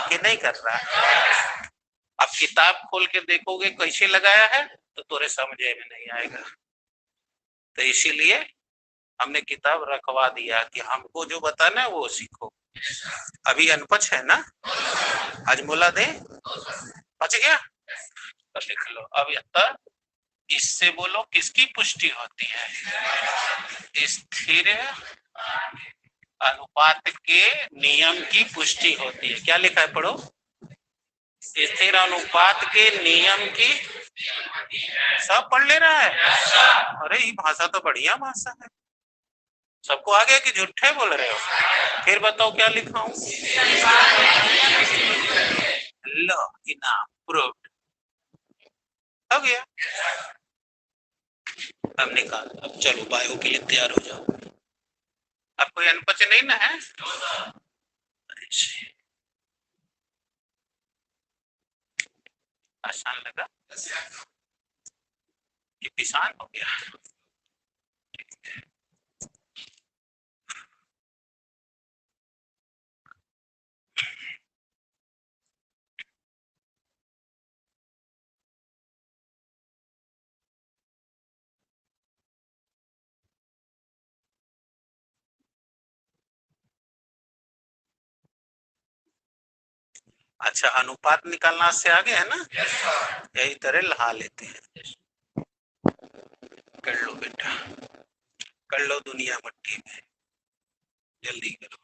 कि नहीं कर रहा है? अब किताब खोल के देखोगे कैसे लगाया है तो तुरे समझे में नहीं आएगा, तो इसीलिए हमने किताब रखवा दिया कि हमको जो बताना है वो सीखो। अभी अनपढ़ है ना, आज मोला दे बच गया तो लिख लो। अब तक इससे बोलो किसकी पुष्टि होती है, स्थिर अनुपात के नियम की पुष्टि होती है। क्या लिखा है पढ़ो, स्थिर अनुपात के नियम की, सब पढ़ ले रहा है? अरे ये भाषा तो बढ़िया भाषा है, सबको आ गया कि झूठे बोल रहे हो? फिर बताओ क्या लिखा हूं, लो इनाम प्रूव्ड हो गया। अब निकाल, अब चलो बायो के लिए तैयार हो जाओ। अब कोई अनपढ़ नहीं ना है? आसान लगा कि किसान हो गया? अच्छा अनुपात निकालना से आगे है ना, यही तरह लहा लेते हैं। कर लो बेटा, कर लो दुनिया मट्टी में, जल्दी करो।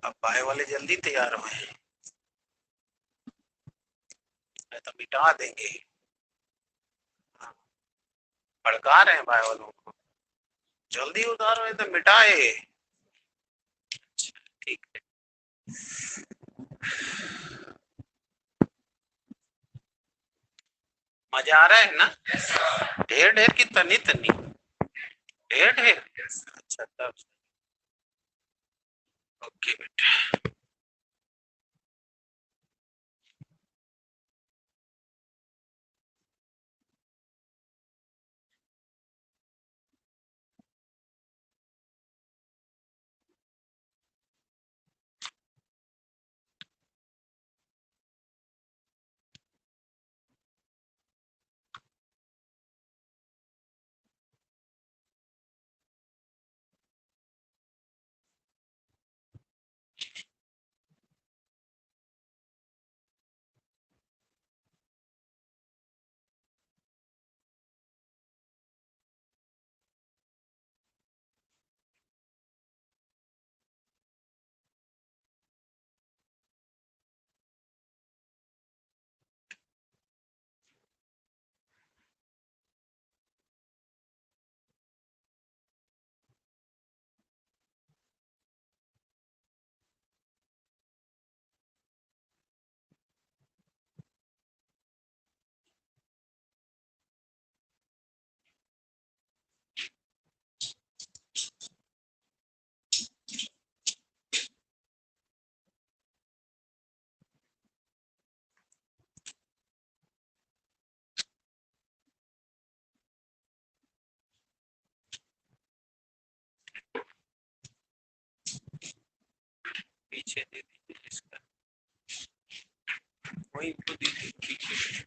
अब बाय वाले जल्दी तैयार हुए, तो मिटा देंगे, भड़का रहे हैं बाय वालों को, जल्दी उतारो है तो मिटाए। ठीक है, मजा आ रहा है ना? ढेर ढेर की तनी तनी, ढेर ढेर। अच्छा तब ओके बेटा। पीछे दे दीजिए इसका, वही तो दीजिए पीछे,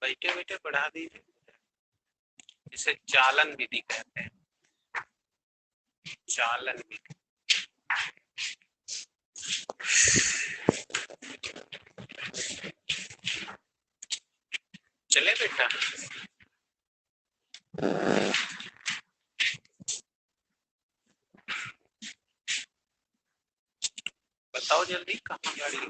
बैठे बैठे बढ़ा दीजिए। इसे चालन विधि कहते हैं, चालन विधि। चले बेटा। बताओ जल्दी कहाँ गाड़ी है।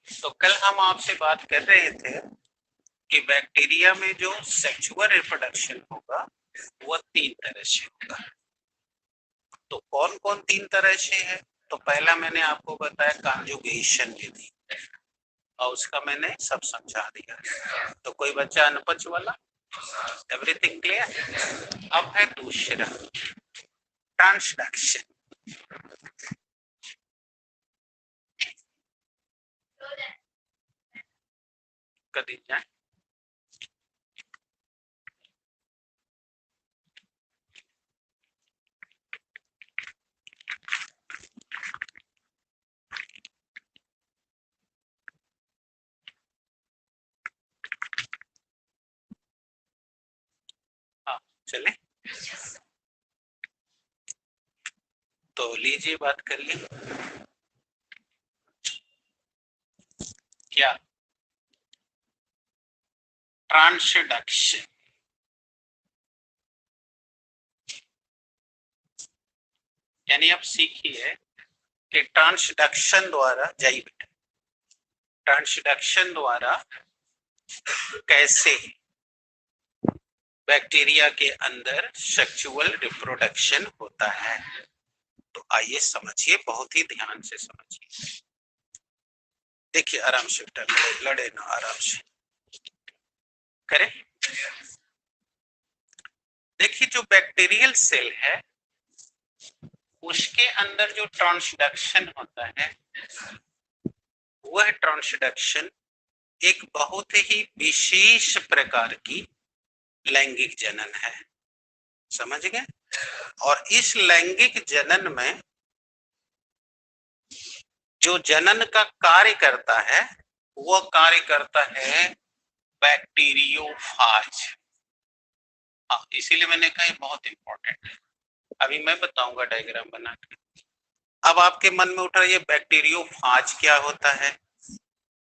तो कल हम आपसे बात कर रहे थे कि बैक्टीरिया में जो सेक्सुअल रिप्रोडक्शन होगा वो 3 तरह से होगा। तो कौन कौन 3 तरह से है? तो पहला मैंने आपको बताया कॉन्जुगेशन विधि, और उसका मैंने सब समझा दिया। तो कोई बच्चा अनपढ़ वाला? Everything clear? अब है दूसरा ट्रांसडक्शन। कभी जाए हाँ चले। तो लीजिए बात कर ली क्या ट्रांसडक्शन, यानी आप सीखिए कि ट्रांसडक्शन द्वारा जाइए, ट्रांसडक्शन द्वारा कैसे बैक्टीरिया के अंदर सेक्सुअल रिप्रोडक्शन होता है। तो आइए समझिए, बहुत ही ध्यान से समझिए। देखिए आराम से बेटा, लड़े ना, आराम से करें। देखिए जो बैक्टीरियल सेल है उसके अंदर जो ट्रांसडक्शन होता है वह ट्रांसडक्शन एक बहुत ही विशेष प्रकार की लैंगिक जनन है, समझ गए? और इस लैंगिक जनन में जो जनन का कार्य करता है वह कार्य करता है बैक्टीरियोफाज। हाँ, इसीलिए मैंने कहा ये बहुत इंपॉर्टेंट है। अभी मैं बताऊंगा डायग्राम बना के। अब आपके मन में उठ रहा है ये बैक्टीरियोफाज क्या होता है?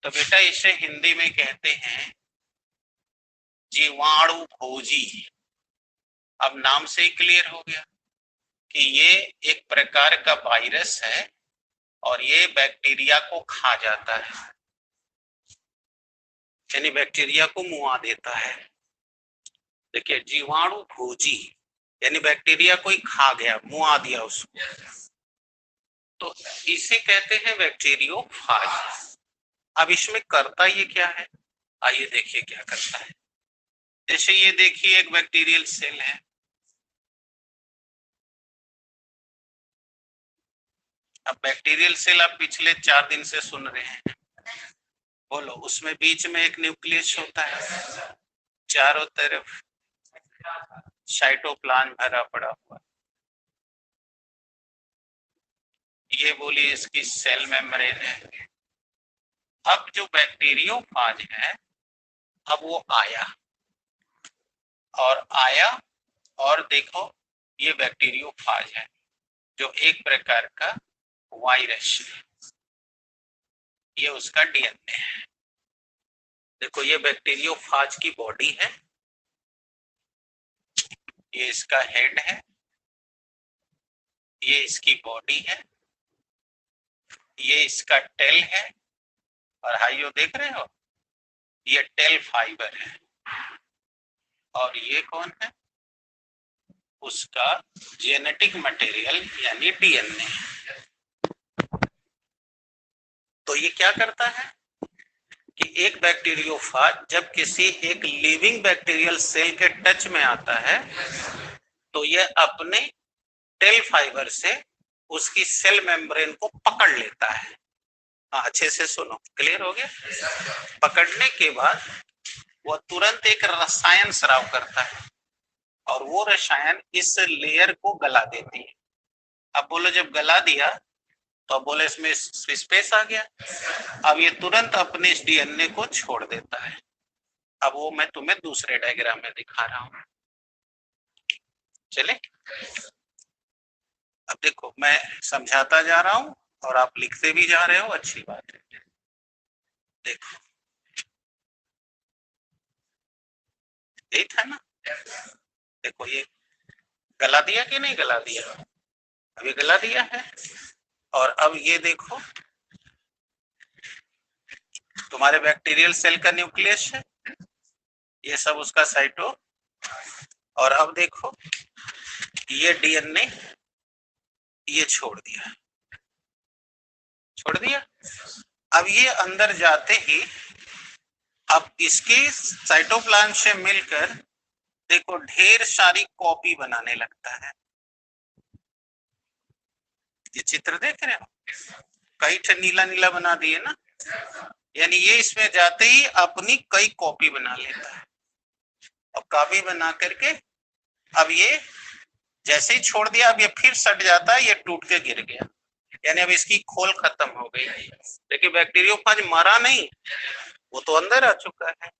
तो बेटा इसे हिंदी में कहते हैं जीवाणु भोजी। अब नाम से ही क्लियर हो गया कि ये एक प्रकार का वायरस है और ये बैक्टीरिया को खा जाता है, यानी बैक्टीरिया को मुआ देता है। देखिए जीवाणु भोजी यानी बैक्टीरिया कोई खा गया, मुआ दिया उसको, तो इसे कहते हैं बैक्टीरियोफाज। अब इसमें करता ये क्या है, आइए देखिए क्या करता है। जैसे ये देखिए एक बैक्टीरियल सेल है, अब बैक्टीरियल सेल आप पिछले 4 दिन से सुन रहे हैं, बोलो उसमें बीच में एक न्यूक्लियस होता है, चारों तरफ साइटोप्लाज्म भरा पड़ा हुआ, ये बोलिए इसकी सेल मेम्ब्रेन है। अब जो बैक्टीरियोफाज है, अब वो आया और देखो ये बैक्टीरियोफाज है जो एक प्रकार का वायरस है, ये उसका डीएनए है। देखो ये बैक्टीरियोफाज की बॉडी है, ये इसका हेड है, ये इसकी बॉडी है, ये इसका टेल है, और हाइयो देख रहे हो ये टेल फाइबर है, और ये कौन है, उसका जेनेटिक मटेरियल यानी डीएनए। तो ये क्या करता है कि एक बैक्टीरियोफाज जब किसी एक लिविंग बैक्टीरियल सेल के टच में आता है तो ये अपने टेल फाइबर से उसकी सेल मेम्ब्रेन को पकड़ लेता है। हाँ अच्छे से सुनो, क्लियर हो गया? पकड़ने के बाद वो तुरंत एक रसायन स्राव करता है और वो रसायन इस लेयर को गला देती है। अब बोलो जब गला दिया तो अब बोले इसमें स्पेस आ गया, अब ये तुरंत अपने इस डीएनए को छोड़ देता है। अब वो मैं तुम्हें दूसरे डायग्राम में दिखा रहा हूं, चले। अब देखो मैं समझाता जा रहा हूं और आप लिखते भी जा रहे हो, अच्छी बात है। देखो यही था ना, देखो ये गला दिया कि नहीं गला दिया, अभी गला दिया है। और अब ये देखो तुम्हारे बैक्टीरियल सेल का न्यूक्लियस है, ये सब उसका साइटो, और अब देखो ये डीएनए ये छोड़ दिया। अब ये अंदर जाते ही अब इसके साइटोप्लाज्म से मिलकर देखो ढेर सारी कॉपी बनाने लगता है। ये चित्र देख रहे हो, कई नीला नीला बना दिए ना, यानी ये इसमें जाते ही अपनी कई कॉपी बना लेता है। अब कॉपी बना करके अब ये जैसे ही छोड़ दिया, अब ये फिर सट जाता है, ये टूट के गिर गया, यानी अब इसकी खोल खत्म हो गई। देखिए बैक्टीरियोफाज मरा नहीं, वो तो अंदर आ चुका है।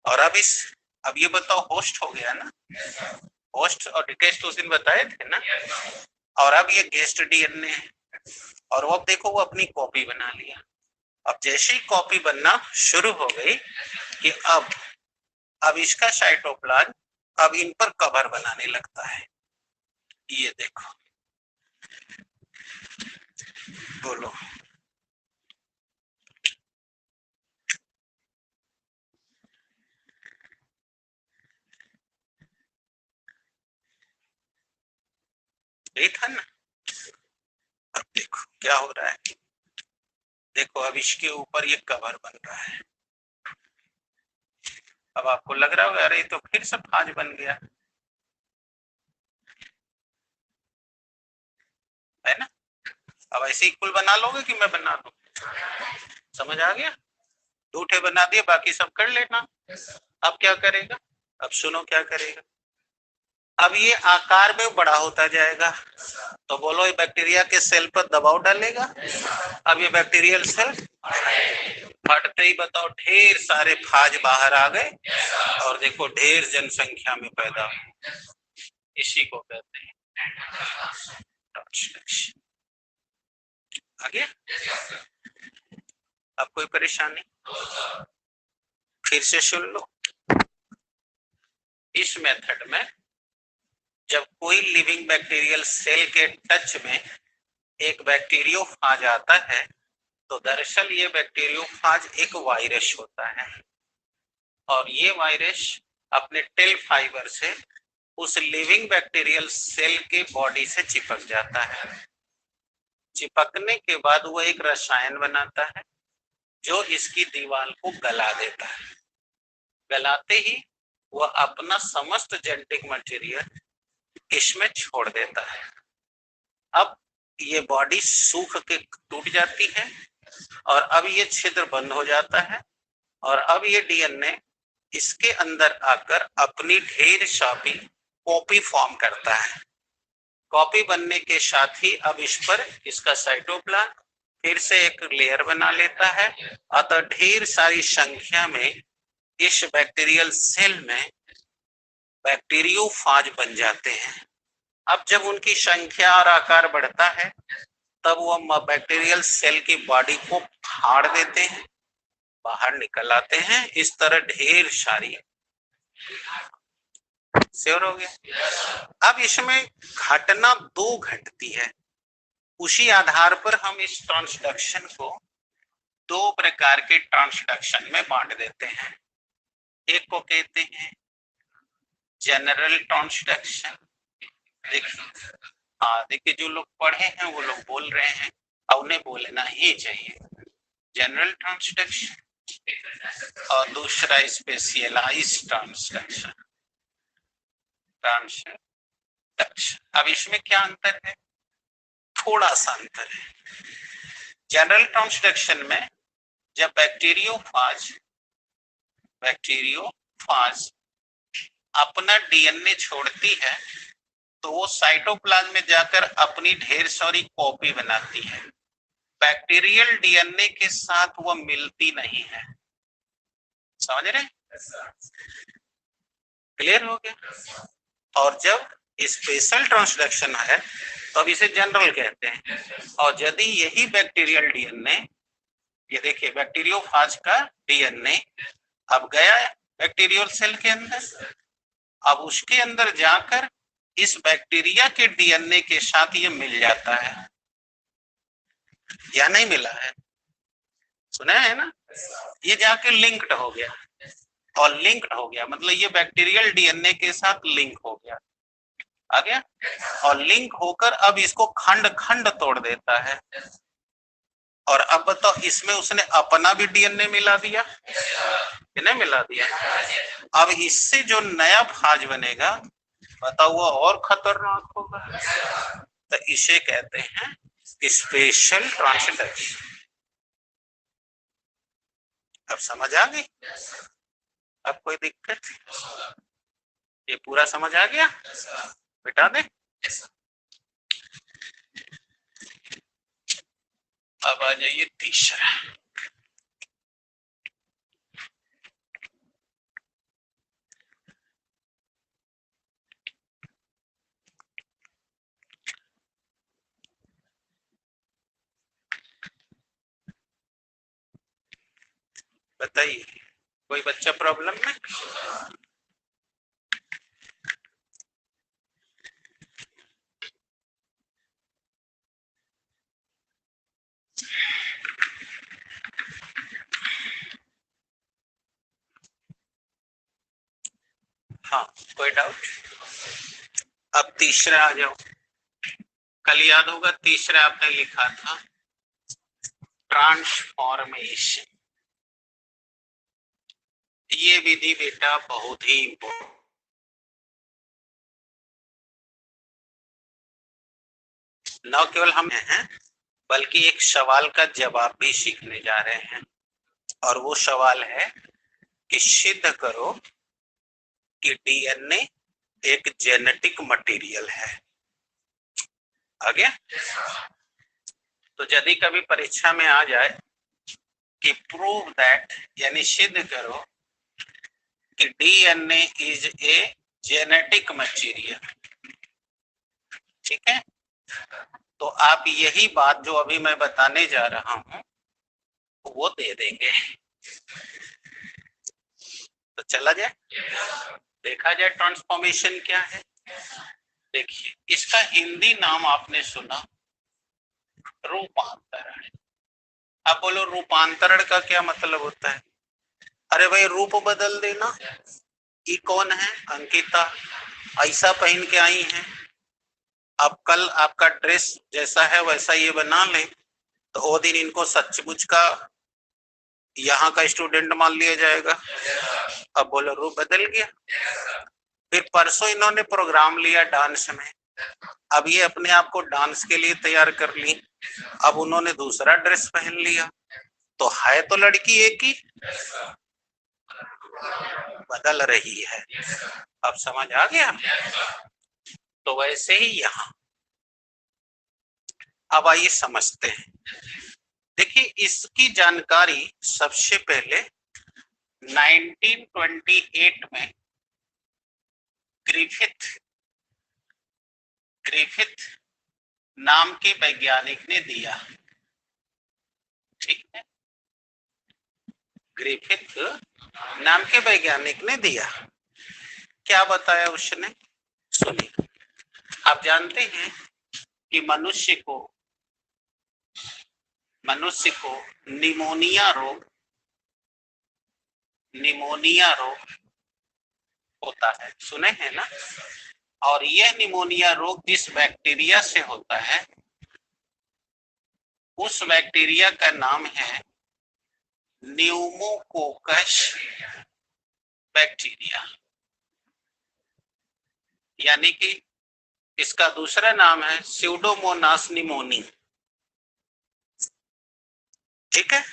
और अब ये बताओ होस्ट हो गया ना, होस्ट और गेस्ट उस दिन बताए थे ना, और अब ये गेस्ट डीएनए है, और वो अब देखो वो अपनी कॉपी बना लिया। अब जैसे ही कॉपी बनना शुरू हो गई कि अब इसका साइटोप्लाज्म अब इन पर कवर बनाने लगता है। ये देखो, बोलो यही था ना। अब देखो क्या हो रहा है, देखो अब इसके ऊपर ये कवर बन रहा है। अब आपको लग रहा होगा अरे तो फिर से फाज बन गया, है ना। अब ऐसे इक्वल बना लोगे कि मैं बना दूं, समझ आ गया? दूठे बना दिए, बाकी सब कर लेना। अब क्या करेगा, अब सुनो क्या करेगा, अब ये आकार में बड़ा होता जाएगा, तो बोलो ये बैक्टीरिया के सेल पर दबाव डालेगा। अब ये बैक्टीरियल सेल फटते ही बताओ ढेर सारे फाज बाहर आ गए, और देखो ढेर जनसंख्या में पैदा हुए, इसी को कहते हैं ट्रांसलेशन। आ गया? अब कोई परेशानी, फिर से सुन लो। इस मेथड में जब कोई लिविंग बैक्टीरियल सेल के टच में एक बैक्टीरियोफाज आता है, तो दरअसल ये बैक्टीरियोफाज एक वायरस होता है, और ये वायरस अपने टेल फाइबर से उस लिविंग बैक्टीरियल सेल के बॉडी से चिपक जाता है। चिपकने के बाद वो एक रसायन बनाता है जो इसकी दीवार को गला देता है। गलाते ही वह अपना समस्त जेनेटिक मटेरियल इसमें छोड़ देता है। अब ये बॉडी सूख के टूट जाती है और अब ये छिद्र बंद हो जाता है और अब ये डीएनए इसके अंदर आकर अपनी ढेर सारी कॉपी फॉर्म करता है। कॉपी बनने के साथ ही अब इस पर इसका साइटोप्लाज्म फिर से एक लेयर बना लेता है, अतः ढेर सारी संख्या में इस बैक्टीरियल सेल में बैक्टीरियोफाज बन जाते हैं। अब जब उनकी संख्या और आकार बढ़ता है तब वो बैक्टीरियल सेल की बॉडी को फाड़ देते हैं, बाहर निकल आते हैं। इस तरह ढेर सारी श्योर हो गया। अब इसमें घटना दो घटती है, उसी आधार पर हम इस ट्रांसडक्शन को दो प्रकार के ट्रांसडक्शन में बांट देते हैं। एक को कहते हैं जनरल ट्रांसडक्शन। देखिए जो लोग पढ़े हैं वो लोग बोल रहे हैं और उन्हें बोलना ही चाहिए। जनरल ट्रांसडक्शन और दूसरा स्पेशलाइज्ड ट्रांसडक्शन। अब इसमें क्या अंतर है? थोड़ा सा अंतर है। जनरल ट्रांसडक्शन में जब बैक्टीरियोफाज अपना डीएनए छोड़ती है तो वो साइटोप्लाज्म में जाकर अपनी ढेर सारी कॉपी बनाती है। बैक्टीरियल डीएनए के साथ वो मिलती नहीं है। समझ रहे? क्लियर हो गया? और जब स्पेशल ट्रांसडक्शन है तो अब इसे जनरल कहते हैं। और यदि यही बैक्टीरियल डीएनए, ये देखिए बैक्टीरियोफाज का डीएनए अब गया बैक्टीरियल सेल के अंदर, अब उसके अंदर जाकर इस बैक्टीरिया के डीएनए के साथ ये मिल जाता है या नहीं मिला है? सुना है ना? ये जाके लिंक्ड हो गया और लिंक्ड हो गया मतलब ये बैक्टीरियल डीएनए के साथ लिंक हो गया, आ गया। और लिंक होकर अब इसको खंड खंड तोड़ देता है। और अब बताओ इसमें उसने अपना भी डीएनए मिला दिया, नहीं मिला दिया? अब इससे जो नया फाज बनेगा बताओ वो और खतरनाक होगा। तो इसे कहते हैं स्पेशल ट्रांसडक्शन। अब समझ आ गई? अब कोई दिक्कत? ये पूरा समझ आ गया? बेटा दे। अब आ जाइए तीसरा। बताइए कोई बच्चा प्रॉब्लम में? हाँ कोई डाउट? अब तीसरा आ जाओ। कल याद होगा तीसरा आपने लिखा था ट्रांसफॉर्मेशन। ये विधि बेटा बहुत ही इम्पोर्टेंट, न केवल हम हैं बल्कि एक सवाल का जवाब भी सीखने जा रहे हैं। और वो सवाल है कि सिद्ध करो कि डीएनए एक जेनेटिक मटेरियल है। आ गया? तो यदि कभी परीक्षा में आ जाए कि प्रूव दैट, यानी सिद्ध करो कि DNA is a genetic material, ठीक है, तो आप यही बात जो अभी मैं बताने जा रहा हूं वो दे देंगे। तो चला जाए, देखा जाए ट्रांसफॉर्मेशन क्या है। देखिए इसका हिंदी नाम आपने सुना रूपांतरण। अब बोलो रूपांतरण का क्या मतलब होता है? अरे भाई रूप बदल देना। ये कौन है? अंकिता ऐसा पहन के आई हैं, अब कल आपका ड्रेस जैसा है वैसा ये बना लें तो वो दिन इनको सचमुच का यहाँ का स्टूडेंट मान लिया जाएगा। अब बोलो रूप बदल गया। फिर परसों इन्होंने प्रोग्राम लिया डांस में, अब ये अपने आप को डांस के लिए तैयार कर ली, अब उन्होंने दूसरा ड्रेस पहन लिया, तो है तो लड़की एक ही, बदल रही है। अब समझ आ गया? तो वैसे ही यहाँ, अब आइए समझते हैं। देखिए इसकी जानकारी सबसे पहले 1928 में ग्रिफिथ नाम के वैज्ञानिक ने दिया। ठीक है, ग्रिफिथ नाम के वैज्ञानिक ने दिया। क्या बताया उसने? सुनिए, आप जानते हैं कि मनुष्य को निमोनिया रोग होता है, सुने हैं ना? और यह निमोनिया रोग जिस बैक्टीरिया से होता है उस बैक्टीरिया का नाम है न्यूमोकोकस बैक्टीरिया, यानी कि इसका दूसरा नाम है स्यूडोमोनास निमोनी। ठीक है,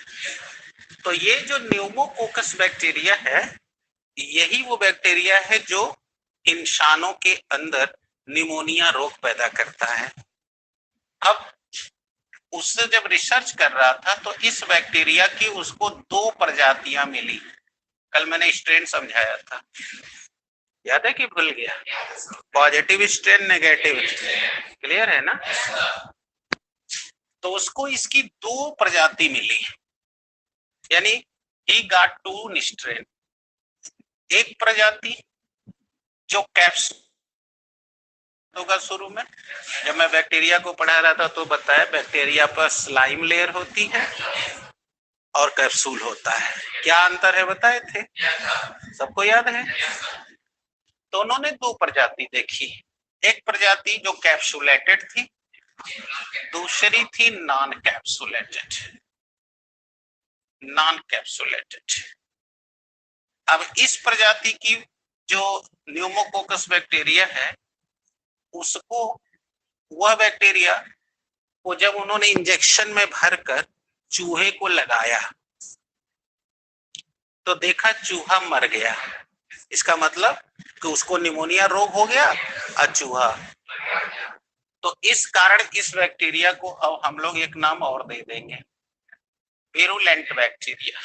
तो ये जो न्यूमोकोकस बैक्टीरिया है, यही वो बैक्टीरिया है जो इंसानों के अंदर निमोनिया रोग पैदा करता है। अब उससे जब रिसर्च कर रहा था तो इस बैक्टीरिया की उसको 2 प्रजातियां मिली। कल मैंने स्ट्रेन समझाया था, याद है कि भूल गया? Positive strain, negative strain, clear है ना? तो उसको इसकी 2 प्रजाति मिली, यानी ही गॉट 2 स्ट्रेन। एक प्रजाति जो कैप्स होगा, शुरू में जब मैं बैक्टीरिया को पढ़ा रहा था तो बताया बैक्टीरिया पर स्लाइम लेयर होती है और कैप्सूल होता है। क्या अंतर है बताए थे? सबको याद है? तो उन्होंने 2 प्रजाति देखी, एक प्रजाति जो कैप्सुलेटेड थी, दूसरी थी नॉन कैप्सुलेटेड। अब इस प्रजाति की जो न्यूमोकोकस बैक्टीरिया है, उसको, वह बैक्टीरिया को जब उन्होंने इंजेक्शन में भरकर चूहे को लगाया तो देखा चूहा मर गया। इसका मतलब कि उसको निमोनिया रोग हो गया और चूहा। तो इस कारण इस बैक्टीरिया को अब हम लोग एक नाम और दे देंगे, विरुलेंट बैक्टीरिया।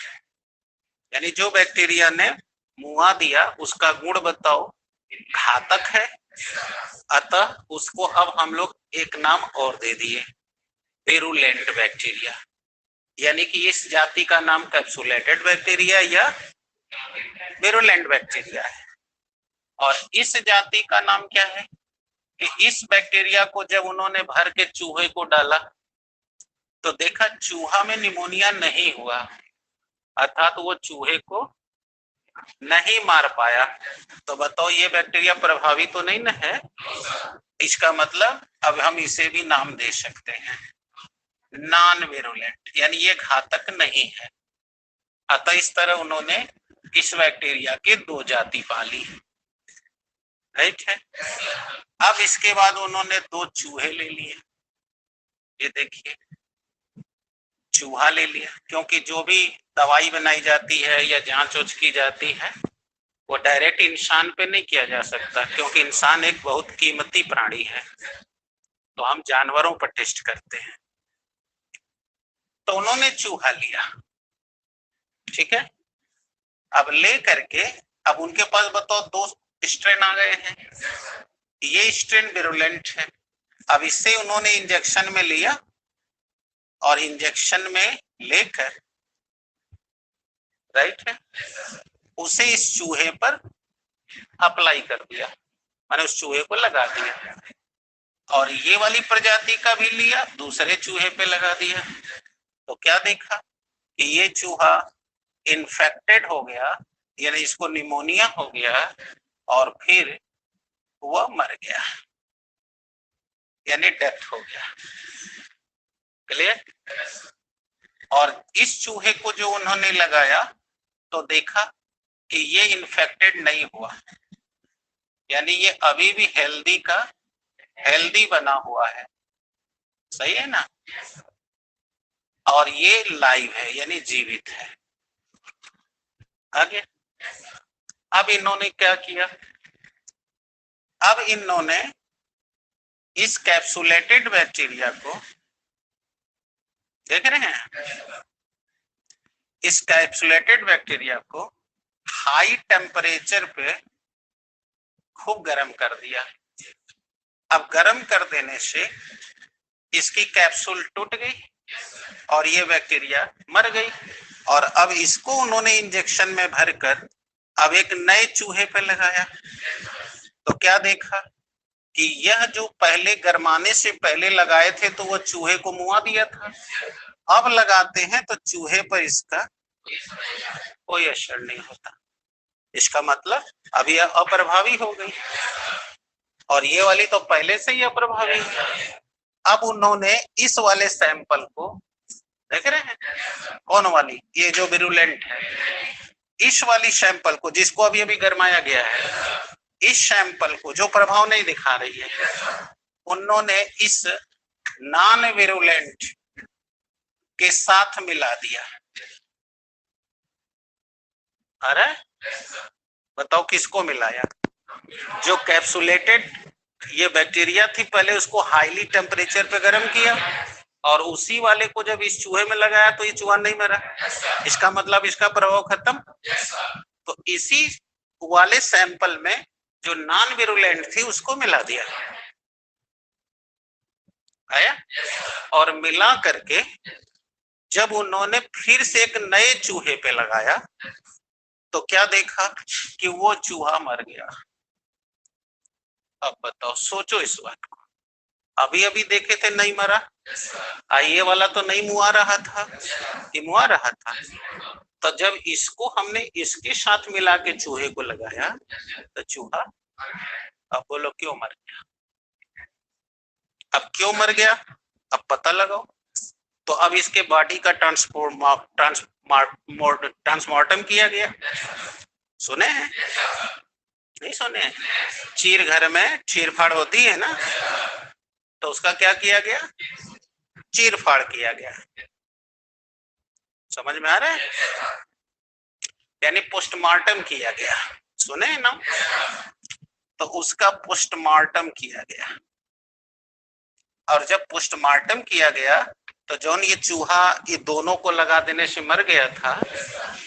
यानी जो बैक्टीरिया ने मुआ दिया उसका गुण बताओ, घातक है, अतः उसको अब हम लोग एक नाम और दे दिए, विरुलेंट बैक्टीरिया। यानी कि इस जाति का नाम कैप्सुलेटेड बैक्टीरिया या विरुलेंट बैक्टीरिया है। और इस जाति का नाम क्या है कि इस बैक्टीरिया को जब उन्होंने भर के चूहे को डाला तो देखा चूहा में निमोनिया नहीं हुआ, अर्थात वो चूहे को नहीं मार पाया। तो बताओ ये बैक्टीरिया प्रभावी तो नहीं न है? इसका मतलब अब हम इसे भी नाम दे सकते हैं नॉन विरुलेंट, यानी ये घातक नहीं है। अतः इस तरह उन्होंने इस बैक्टीरिया के 2 जाति पाली। राइट है। अब इसके बाद उन्होंने 2 चूहे ले लिए, ये देखिए चूहा ले लिया, क्योंकि जो भी दवाई बनाई जाती है या जांच उच की जाती है वो डायरेक्ट इंसान पे नहीं किया जा सकता, क्योंकि इंसान एक बहुत कीमती प्राणी है, तो हम जानवरों पर टेस्ट करते हैं। तो उन्होंने चूहा लिया, ठीक है। अब ले करके अब उनके पास बताओ 2 स्ट्रेन आ गए हैं, ये स्ट्रेन विरुलेंट है। अब इससे उन्होंने इंजेक्शन में लिया और इंजेक्शन में लेकर, राइट है, उसे इस चूहे पर अप्लाई कर दिया, मैंने उस चूहे को लगा दिया। और ये वाली प्रजाति का भी लिया, दूसरे चूहे पे लगा दिया। तो क्या देखा कि ये चूहा इन्फेक्टेड हो गया, यानी इसको निमोनिया हो गया और फिर वह मर गया, यानी डेथ हो गया। क्लियर? और इस चूहे को जो उन्होंने लगाया तो देखा कि ये इन्फेक्टेड नहीं हुआ, यानी ये अभी भी हेल्दी बना हुआ है, सही है ना, और ये लाइव है यानी जीवित है। आगे अब इन्होंने क्या किया, अब इन्होंने इस कैप्सुलेटेड बैक्टीरिया को, देख रहे हैं, इस कैप्सुलेटेड बैक्टीरिया को हाई टेम्परेचर पे खूब गर्म कर दिया। अब गर्म कर देने से इसकी कैप्सूल टूट गई और ये बैक्टीरिया मर गई। और अब इसको उन्होंने इंजेक्शन में भरकर अब एक नए चूहे पे लगाया, तो क्या देखा कि यह जो पहले गरमाने से पहले लगाए थे तो वो चूहे को मुआ दिया था, अब लगाते हैं तो चूहे पर इसका कोई असर नहीं होता। इसका मतलब अब यह अप्रभावी हो गई और ये वाली तो पहले से ही अप्रभावी है। अब उन्होंने इस वाले सैंपल को, देख रहे हैं कौन वाली, ये जो विरुलेंट है, इस वाली सैंपल को जिसको अभी अभी गरमाया गया है, इस सैंपल को जो प्रभाव नहीं दिखा रही है, उन्होंने इस नॉन विरुलेंट के साथ मिला दिया। अरे बताओ किसको मिलाया, जो कैप्सुलेटेड ये बैक्टीरिया थी पहले उसको हाईली टेम्परेचर पे गर्म किया और उसी वाले को जब इस चूहे में लगाया तो ये चूहा नहीं मरा। इसका मतलब इसका प्रभाव खत्म। तो इसी वाले सैंपल में जो नॉन विरुलेंट थी उसको मिला दिया आया, और मिला करके जब उन्होंने फिर से एक नए चूहे पे लगाया तो क्या देखा कि वो चूहा मर गया। अब बताओ, सोचो इस बात को, अभी अभी देखे थे नहीं मरा, ये वाला तो नहीं मुआ रहा था, ये मुआ रहा था। तो जब इसको हमने इसके साथ मिला के चूहे को लगाया तो चूहा, अब बोलो क्यों मर गया, अब क्यों मर गया, अब पता लगाओ। तो अब इसके बॉडी का ट्रांसमॉर्टम किया गया, सुने हैं नहीं सुने, चीर घर में चीर फाड़ होती है ना, तो उसका क्या किया गया, चीर फाड़ किया गया। समझ में आ रहा है, यानी पोस्टमार्टम किया गया, सुने ना, तो उसका पोस्टमार्टम किया गया। और जब पोस्टमार्टम किया गया तो जौन ये चूहा ये दोनों को लगा देने से मर गया था,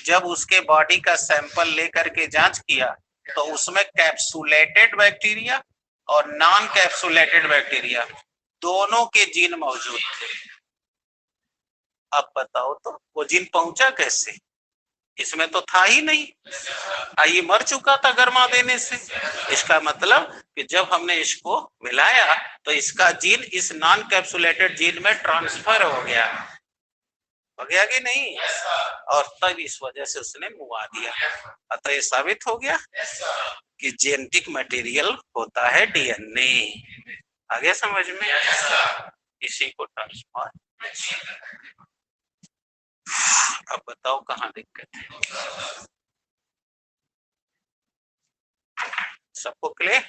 जब उसके बॉडी का सैंपल लेकर के जांच किया तो उसमें कैप्सुलेटेड बैक्टीरिया और नॉन कैप्सुलेटेड बैक्टीरिया दोनों के जीन मौजूद थे। अब बताओ तो वो जीन पहुंचा कैसे, इसमें तो था ही नहीं, ये मर चुका था गरमा देने से। इसका मतलब कि जब हमने इसको मिलाया तो इसका जीन इस नॉन कैप्सुलेटेड जीन में ट्रांसफर हो गया कि नहीं, और तब इस वजह से उसने मुआ दिया। अतः ये साबित हो गया कि जेनेटिक मटेरियल होता है डीएनए। आगे समझ में, इसी को ट्रांसफर। अब बताओ कहाँ दिक्कत है, सबको क्लियर।